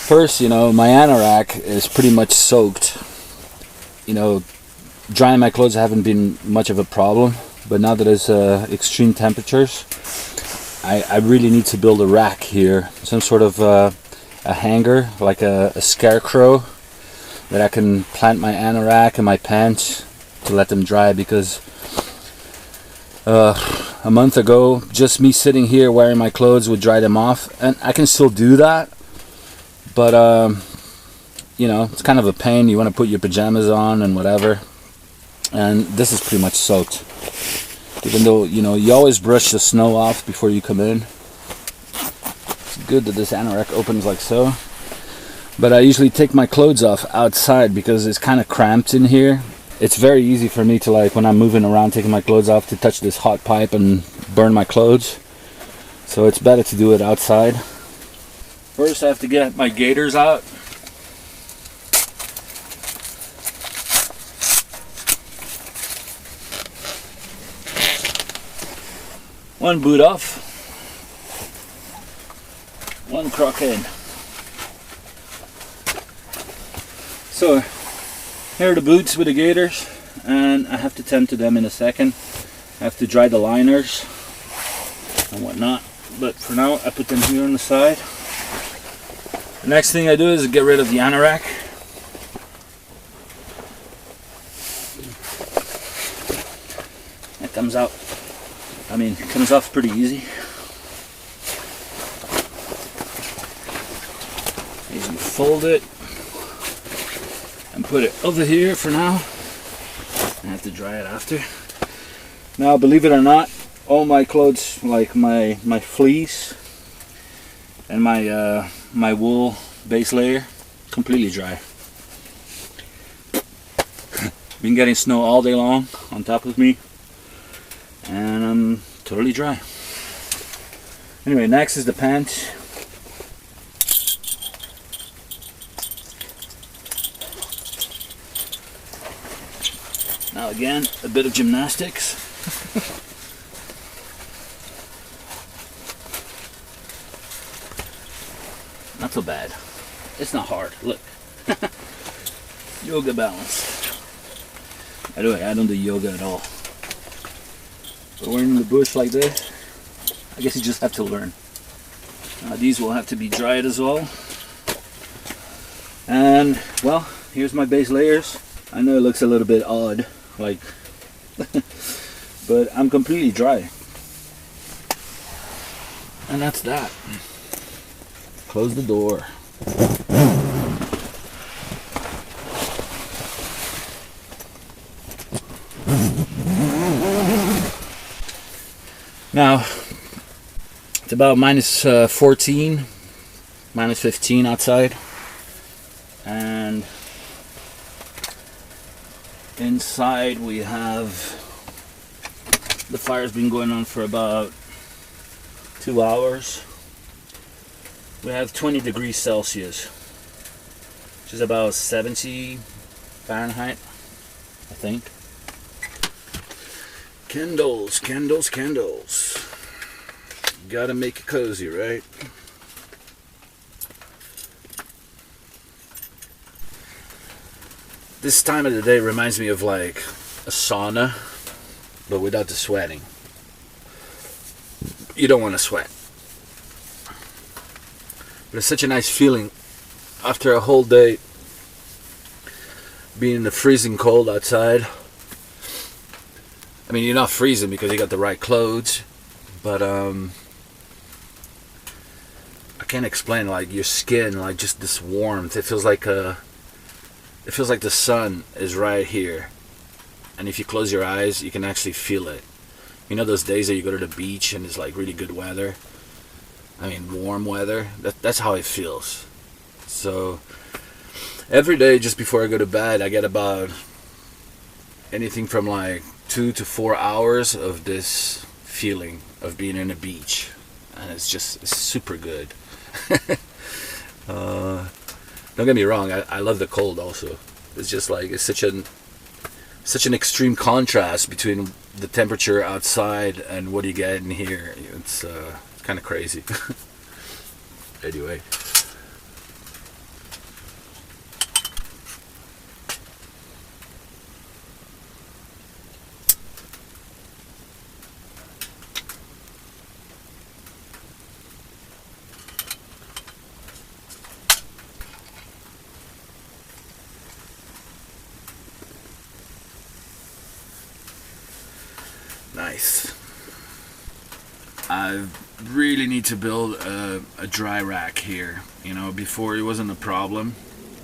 S1: First, you know, my anorak is pretty much soaked. You know, drying my clothes haven't been much of a problem, but now that it's extreme temperatures, I really need to build a rack here, some sort of a hanger, like a scarecrow, that I can plant my anorak and my pants to let them dry, because a month ago, just me sitting here wearing my clothes would dry them off, and I can still do that, but you know, it's kind of a pain. You want to put your pajamas on and whatever, and this is pretty much soaked. Even though, you know, you always brush the snow off before you come in. It's good that this anorak opens like so. But I usually take my clothes off outside because it's kind of cramped in here. It's very easy for me to, like, when I'm moving around taking my clothes off, to touch this hot pipe and burn my clothes. So it's better to do it outside. First I have to get my gaiters out. One boot off, one crock in. So here are the boots with the gaiters, and I have to tend to them in a second. I have to dry the liners and whatnot, but for now I put them here on the side. The next thing I do is get rid of the anorak. It comes out. I mean, it comes off pretty easy. You fold it and put it over here for now. I have to dry it after. Now, believe it or not, all my clothes, like my fleece and my wool base layer, completely dry. Been getting snow all day long on top of me, and I'm totally dry. Anyway, next is the pants. Now again, a bit of gymnastics. Not so bad. It's not hard. Look. Yoga balance. Anyway, I don't do yoga at all. But we're in the bush like this, I guess you just have to learn. These will have to be dried as well. And, well, here's my base layers. I know it looks a little bit odd, like, but I'm completely dry. And that's that. Close the door. Now, it's about minus 14, minus 15 outside, and inside we have, the fire's been going on for about 2 hours. We have 20 degrees Celsius, which is about 70 Fahrenheit, I think. Candles, candles, candles. Gotta make it cozy, right? This time of the day reminds me of like a sauna, but without the sweating. You don't want to sweat. But it's such a nice feeling after a whole day being in the freezing cold outside. I mean, you're not freezing because you got the right clothes, but I can't explain, like, your skin, like, just this warmth. It feels like the sun is right here, and if you close your eyes, you can actually feel it. You know those days that you go to the beach and it's like really good weather? I mean, warm weather. That's how it feels. So every day, just before I go to bed, I get about anything from like 2 to 4 hours of this feeling of being in a beach, and it's super good. Don't get me wrong, I love the cold also. It's just like, it's such an extreme contrast between the temperature outside and what you get in here. It's kind of crazy. Anyway, Alright. I really need to build a dry rack here. You know, before it wasn't a problem.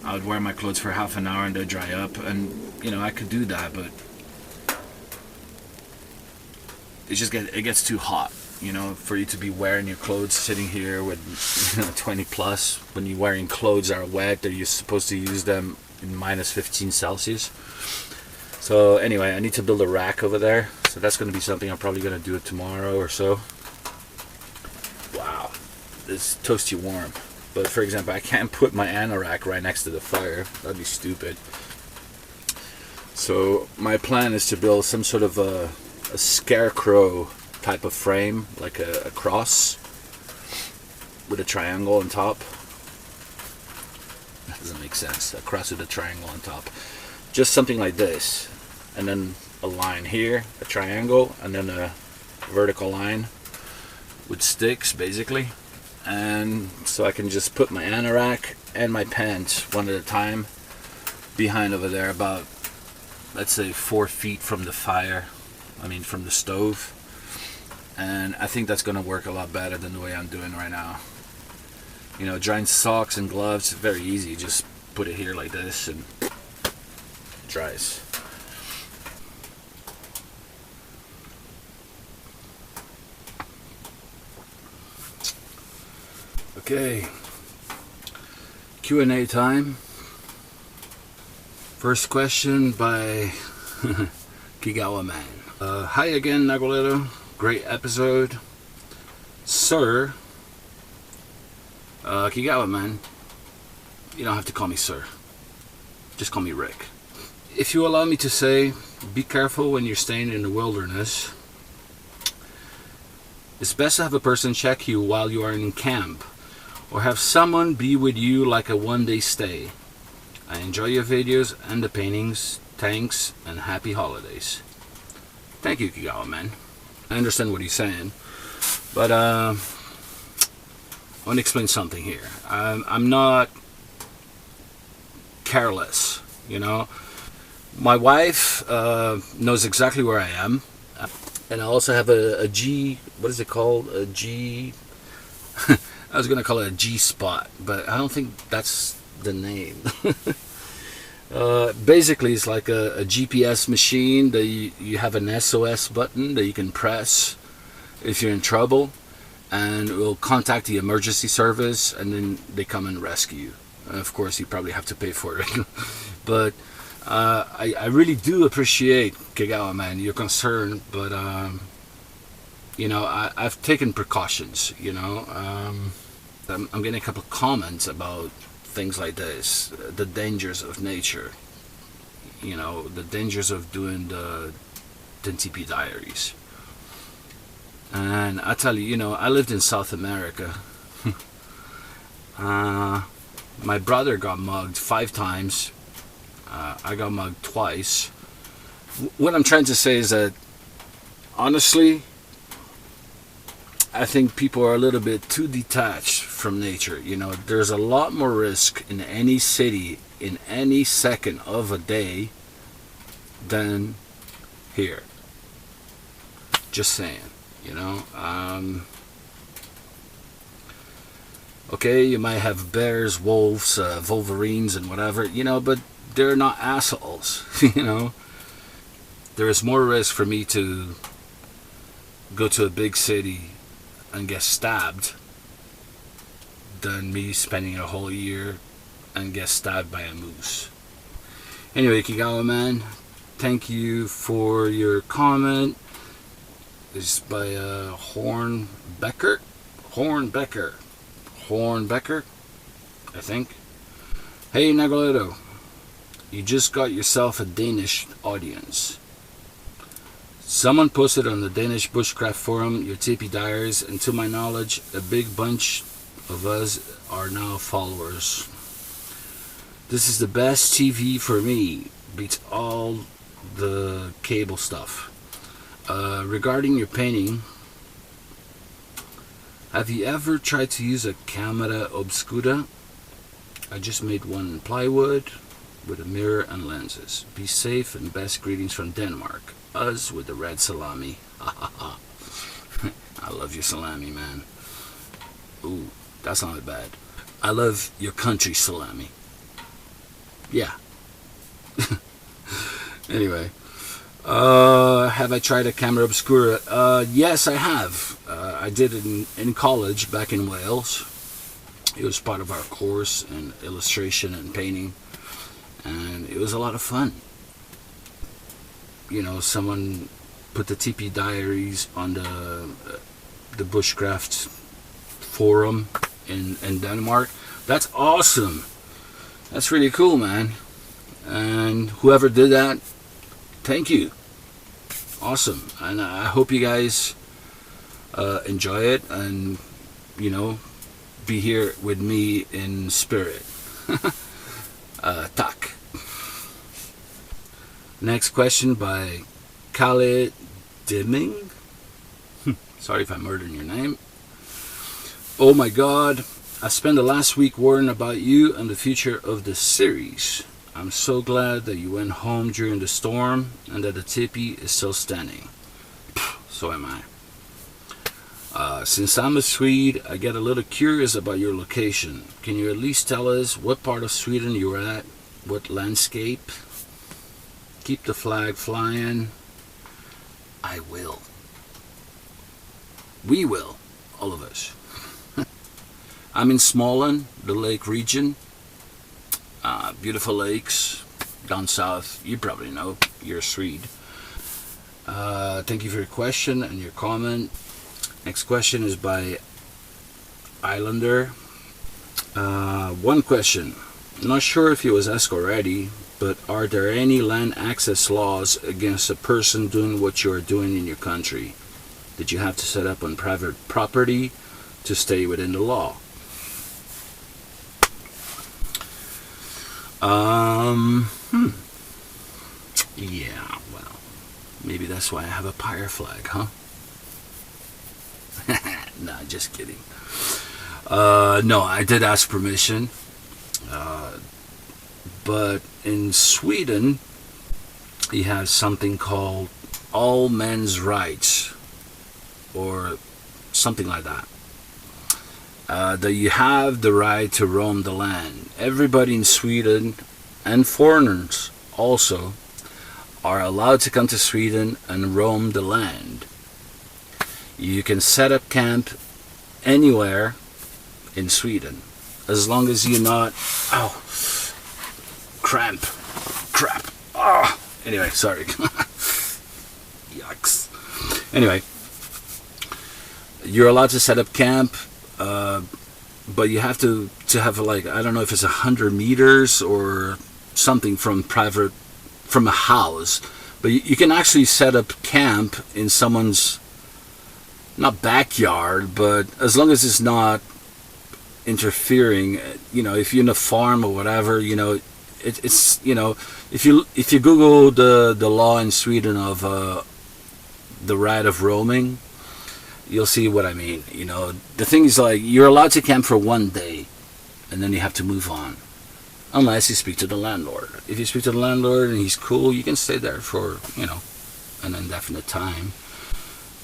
S1: I would wear my clothes for half an hour and they'd dry up, and you know, I could do that, but it gets too hot, you know, for you to be wearing your clothes sitting here with, you know, 20 plus when you're wearing clothes that are wet, that you're supposed to use them in minus 15 Celsius. So anyway, I need to build a rack over there, so that's going to be something I'm probably going to do it tomorrow or so. Wow, it's toasty warm. But for example, I can't put my anorak right next to the fire. That'd be stupid. So my plan is to build some sort of a scarecrow type of frame, like a cross with a triangle on top. That doesn't make sense. A cross with a triangle on top. Just something like this. And then a line here, a triangle, and then a vertical line with sticks, basically. And so I can just put my anorak and my pants one at a time behind over there, about, let's say, 4 feet from the fire, from the stove. And I think that's going to work a lot better than the way I'm doing right now. You know, drying socks and gloves, very easy. Just put it here like this and it dries. Okay, Q&A time. First question by Kigawa Man. Hi again, Nagualero. Great episode. Sir, Kigawa Man, you don't have to call me sir. Just call me Rick. If you allow me to say, be careful when you're staying in the wilderness. It's best to have a person check you while you are in camp, or have someone be with you like a one-day stay. I enjoy your videos and the paintings. Thanks and happy holidays. Thank you, Kigawa Man. I understand what he's saying, but I want to explain something here. I'm not careless, you know. My wife knows exactly where I am, and I also have a G. What is it called? A G. I was going to call it a G-spot, but I don't think that's the name. Basically, it's like a GPS machine that you have an SOS button that you can press if you're in trouble, and it will contact the emergency service, and then they come and rescue you. And of course, you probably have to pay for it. But I really do appreciate, Kigawa Man, your concern, but you know, I've taken precautions, you know. I'm getting a couple of comments about things like this, the dangers of nature, you know, the dangers of doing the Tipi Diaries. And I tell you, you know, I lived in South America. My brother got mugged 5 times. I got mugged twice. What I'm trying to say is that, honestly, I think people are a little bit too detached from nature. You know, there's a lot more risk in any city in any second of a day than here. Just saying, you know. Okay, you might have bears, wolves, wolverines, and whatever, you know, but they're not assholes, you know. There is more risk for me to go to a big city and get stabbed than me spending a whole year and get stabbed by a moose. Anyway, Kigawa Man, thank you for your comment. It's by Hornbecker, I think. Hey Nagualero, you just got yourself a Danish audience. Someone posted on the Danish Bushcraft forum your Tipi Diaries, and to my knowledge, a big bunch of us are now followers. This is the best TV for me, beats all the cable stuff. Regarding your painting, have you ever tried to use a camera obscura? I just made one in plywood. with a mirror and lenses. Be safe and best greetings from Denmark. Us with the red salami. Ha ha ha. I love your salami, man. Ooh, that's not bad. I love your country salami. Yeah. Anyway. Have I tried a camera obscura? Yes, I have. I did it in college back in Wales. It was part of our course in illustration and painting. And it was a lot of fun. You know, someone put the Tipi Diaries on the BUSHCRAFT forum in Denmark. That's awesome. That's really cool, man. And whoever did that, thank you. Awesome. And I hope you guys enjoy it and, you know, be here with me in spirit. Tak. Next question by Khaled Dimming. Sorry if I'm murdering your name. Oh my God, I spent the last week worrying about you and the future of the series. I'm so glad that you went home during the storm and that the tipi is still standing. So am I. Since I'm a Swede, I get a little curious about your location. Can you at least tell us what part of Sweden you're at? What landscape? Keep the flag flying. I will. We will. All of us. I'm in Småland, the lake region. Beautiful lakes down south. You probably know. You're a Swede. Thank you for your question and your comment. Next question is by Islander. One question. Not sure if it was asked already, but are there any land access laws against a person doing what you're doing in your country? Did you have to set up on private property to stay within the law? Yeah, well, maybe that's why I have a pyre flag, huh? Nah, just kidding. No, I did ask permission. But in Sweden, you have something called all men's rights, or something like that. That you have the right to roam the land. Everybody in Sweden, and foreigners also, are allowed to come to Sweden and roam the land. You can set up camp anywhere in Sweden, as long as you're not... Oh, crap. Oh, anyway, sorry. Yucks. Anyway, you're allowed to set up camp, but you have to have, like, I don't know if it's 100 meters or something from a house, but you can actually set up camp in someone's, not backyard, but as long as it's not interfering, you know, if you're in a farm or whatever, you know, it's you know, if you Google the law in Sweden of the right of roaming, you'll see what I mean. You know, the thing is, like, you're allowed to camp for one day, and then you have to move on, unless you speak to the landlord. If you speak to the landlord and he's cool, you can stay there for, you know, an indefinite time.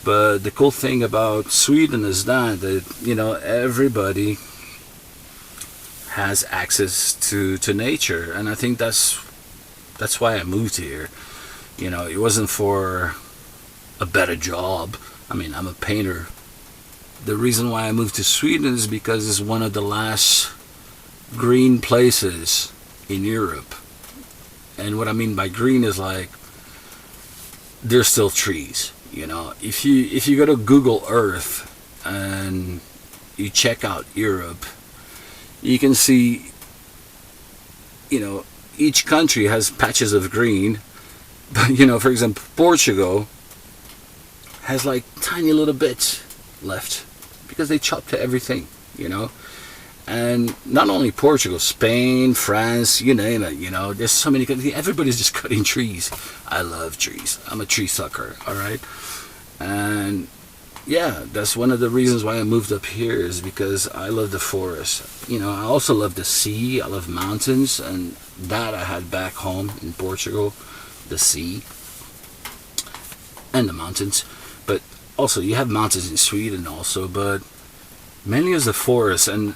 S1: But the cool thing about Sweden is that you know, everybody has access to nature, and I think that's why I moved here. You know, it wasn't for a better job. I mean, I'm a painter. The reason why I moved to Sweden is because it's one of the last green places in Europe. And what I mean by green is, like, there's still trees. You know, if you go to Google Earth and you check out Europe, you can see, you know, each country has patches of green. But, you know, for example, Portugal has, like, tiny little bits left because they chopped everything, you know. And not only Portugal, Spain, France, you name it, you know, there's so many countries. Everybody's just cutting trees. I love trees. I'm a tree sucker, all right? And yeah, that's one of the reasons why I moved up here, is because I love the forest. You know, I also love the sea, I love mountains, and that I had back home in Portugal, the sea and the mountains. But also, you have mountains in Sweden also, but mainly is the forest. And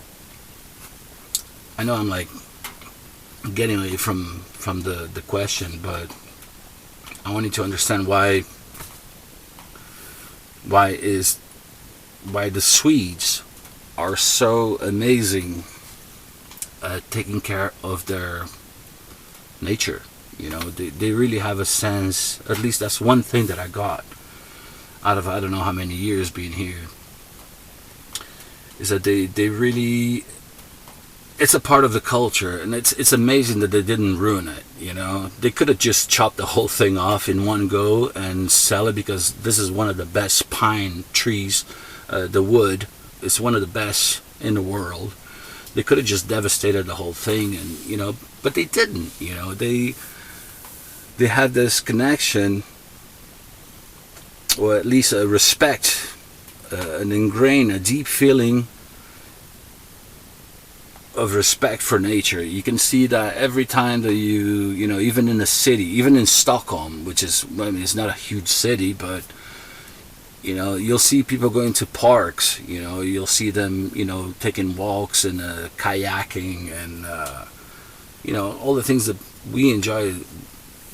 S1: I know I'm like getting away from the question, but I want you to understand why the Swedes are so amazing at taking care of their nature. You know, they really have a sense, at least that's one thing that I got out of I don't know how many years being here, is that they really, it's a part of the culture, and it's amazing that they didn't ruin it. You know, they could have just chopped the whole thing off in one go and sell it, because this is one of the best pine trees. The wood is one of the best in the world. They could have just devastated the whole thing, and you know, but they didn't. You know, they had this connection, or at least a respect, an ingrained, a deep feeling of respect for nature. You can see that every time that you know, even in the city, even in Stockholm, which is, I mean, it's not a huge city, but you know, you'll see people going to parks. You know, you'll see them, you know, taking walks and kayaking and you know, all the things that we enjoy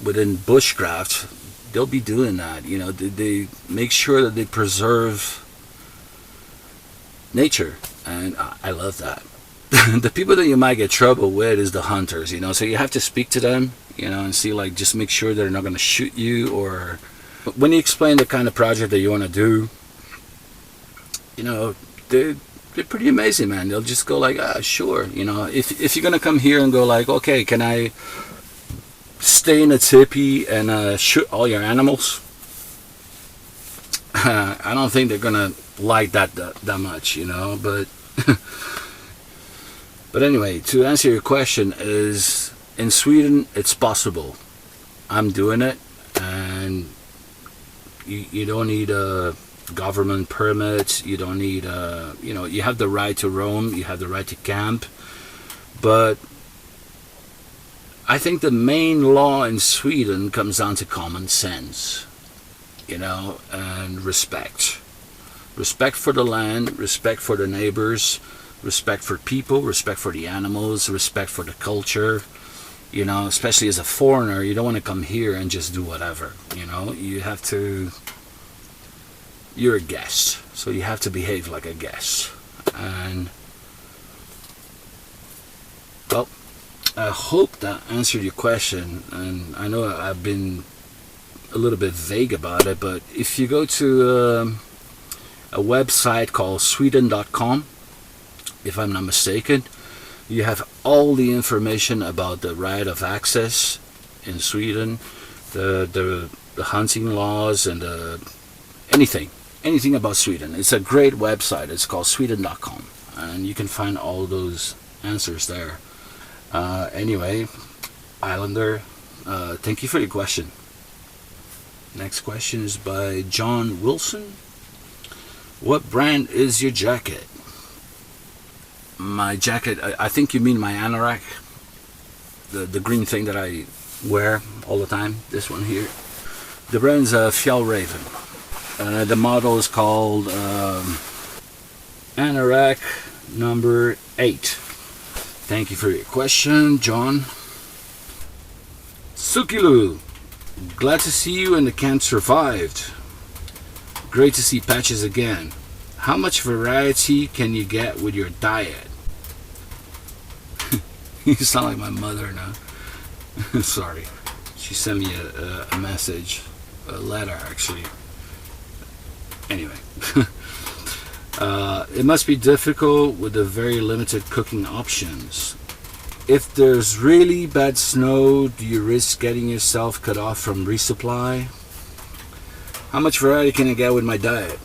S1: within bushcraft. They'll be doing that. You know, they make sure that they preserve nature, and I love that. The people that you might get trouble with is the hunters, you know, so you have to speak to them, you know, and see, like, just make sure they're not going to shoot you. Or when you explain the kind of project that you want to do, you know, they're pretty amazing, man. They'll just go like, ah, sure. You know, if you're going to come here and go like, okay, can I stay in a tipi and shoot all your animals? I don't think they're going to like that much, you know, but but anyway, to answer your question, is in Sweden it's possible. I'm doing it, and you don't need a government permit. You don't need you know, you have the right to roam, you have the right to camp, but I think the main law in Sweden comes down to common sense, you know, and respect. Respect for the land, respect for the neighbors, respect for people, respect for the animals, respect for the culture. You know, especially as a foreigner, you don't want to come here and just do whatever. You know, you have to, you're a guest, so you have to behave like a guest. And well, I hope that answered your question. And I know I've been a little bit vague about it, but if you go to a website called sweden.com, if I'm not mistaken, you have all the information about the right of access in Sweden, the hunting laws, and anything about Sweden. It's a great website. It's called sweden.com, and you can find all those answers there. Anyway, Islander, thank you for your question. Next question is by John Wilson. What brand is your jacket? My jacket, I think you mean my anorak, the green thing that I wear all the time, this one here. The brand's Fjällräven. The model is called anorak number 8. Thank you for your question, John. Sukilu, glad to see you and the camp survived. Great to see Patches again. How much variety can you get with your diet? You sound like my mother now. Sorry. She sent me a message, a letter actually. Anyway. It must be difficult with the very limited cooking options. If there's really bad snow, do you risk getting yourself cut off from resupply? How much variety can I get with my diet?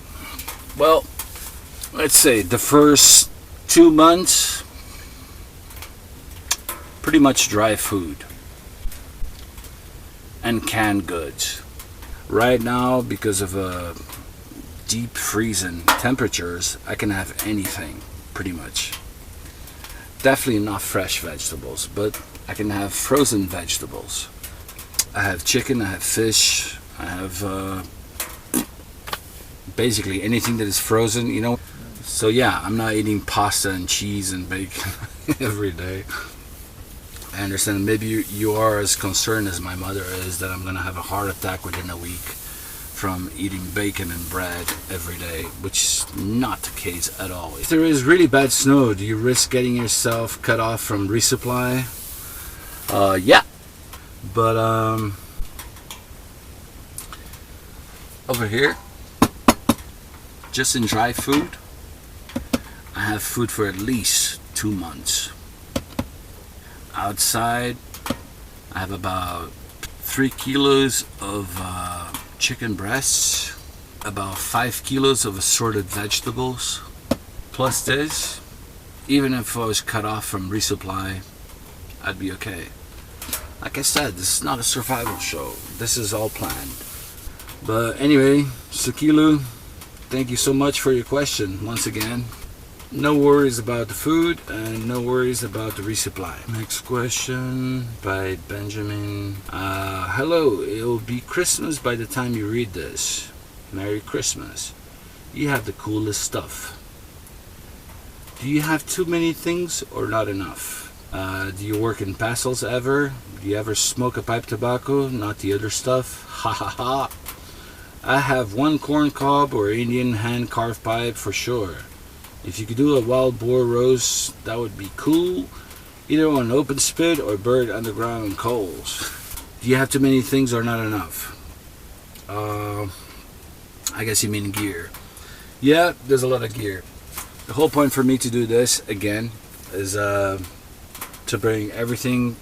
S1: Well, let's say the first 2 months, pretty much dry food and canned goods. Right now, because of deep freezing temperatures, I can have anything, pretty much. Definitely not fresh vegetables, but I can have frozen vegetables. I have chicken, I have fish, I have basically anything that is frozen, you know. So yeah, I'm not eating pasta and cheese and bacon every day. I understand maybe you are as concerned as my mother is that I'm gonna have a heart attack within a week from eating bacon and bread every day, which is not the case at all. If there is really bad snow, do you risk getting yourself cut off from resupply? Yeah, but over here, just in dry food, I have food for at least 2 months. Outside, I have about 3 kilos of chicken breasts, about 5 kilos of assorted vegetables, plus this. Even if I was cut off from resupply, I'd be okay. Like I said, this is not a survival show. This is all planned. But anyway, Sakilu, thank you so much for your question once again. No worries about the food and no worries about the resupply. Next question by Benjamin. Hello, it'll be Christmas by the time you read this. Merry Christmas. You have the coolest stuff. Do you have too many things or not enough? Do you work in pastels ever? Do you ever smoke a pipe tobacco, not the other stuff? Ha ha ha. I have one corn cob or Indian hand carved pipe for sure. If you could do a wild boar roast, that would be cool. Either on an open spit or buried underground in coals. Do you have too many things or not enough? I guess you mean gear. Yeah, there's a lot of gear. The whole point for me to do this, again, is to bring everything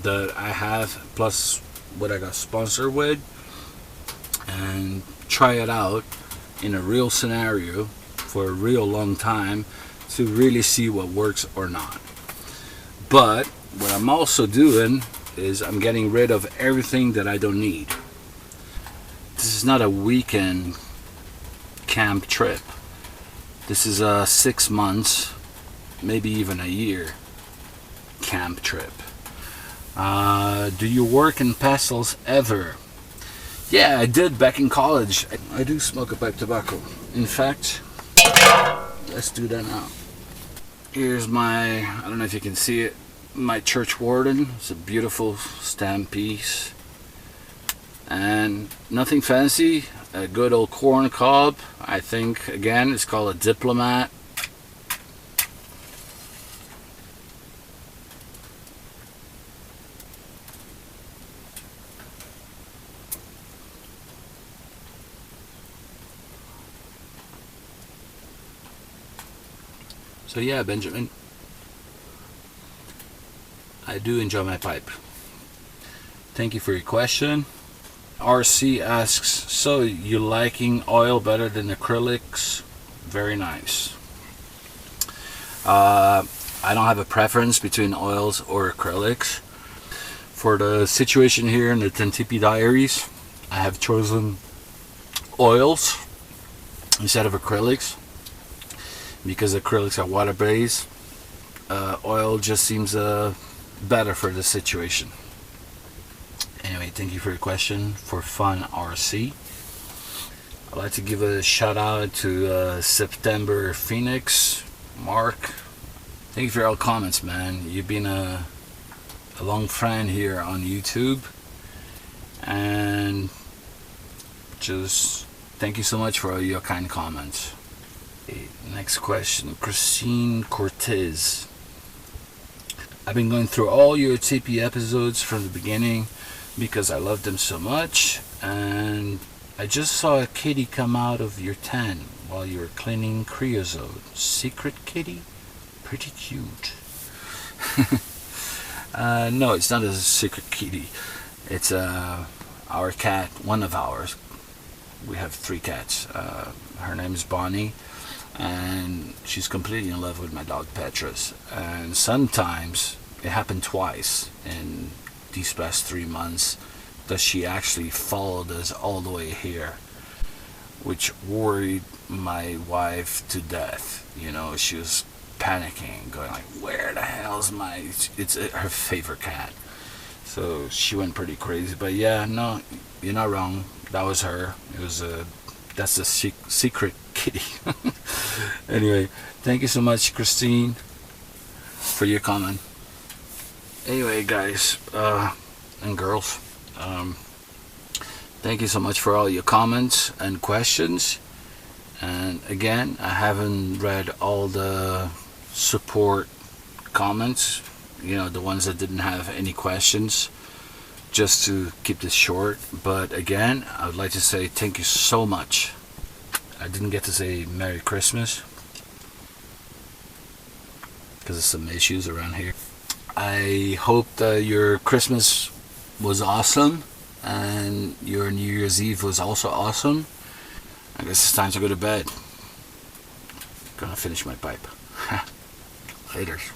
S1: that I have, plus what I got sponsored with, and try it out in a real scenario for a real long time to really see what works or not. But what I'm also doing is I'm getting rid of everything that I don't need. This is not a weekend camp trip. This is a 6 months, maybe even a year camp trip. Do you work in pastels ever? Yeah, I did back in college. I do smoke a pipe tobacco. In fact, let's do that now. Here's my, I don't know if you can see it, my church warden. It's a beautiful stamp piece. And nothing fancy, a good old corn cob. I think, again, it's called a diplomat. So yeah, Benjamin, I do enjoy my pipe. Thank you for your question. RC asks, so you liking oil better than acrylics? Very nice. I don't have a preference between oils or acrylics. For the situation here in the Tipi Diaries, I have chosen oils instead of acrylics, because acrylics are water-based. Oil just seems better for the situation. Anyway, thank you for your question. For fun, RC. I'd like to give a shout out to September Phoenix, Mark. Thank you for all comments, man. You've been a long friend here on YouTube, and just thank you so much for all your kind comments. Next question, Christine Cortez. I've been going through all your TP episodes from the beginning because I love them so much, and I just saw a kitty come out of your tent while you were cleaning creosote. Secret kitty? Pretty cute. No, it's not a secret kitty. It's our cat, one of ours. We have 3 cats. Her name is Bonnie, and she's completely in love with my dog Petrus. And sometimes, it happened twice in these past 3 months, that she actually followed us all the way here. which worried my wife to death. You know, she was panicking, going like, where the hell's my, it's her favorite cat. So she went pretty crazy. But yeah, no, you're not wrong, that was her. It was that's a secret kitty. Anyway, thank you so much, Christine, for your comment. Anyway, guys and girls, thank you so much for all your comments and questions. And again, I haven't read all the support comments, you know, the ones that didn't have any questions, just to keep this short. But again, I would like to say thank you so much. I didn't get to say Merry Christmas because of some issues around here. I hope that your Christmas was awesome and your New Year's Eve was also awesome. I guess it's time to go to bed. Gonna finish my pipe. Laters.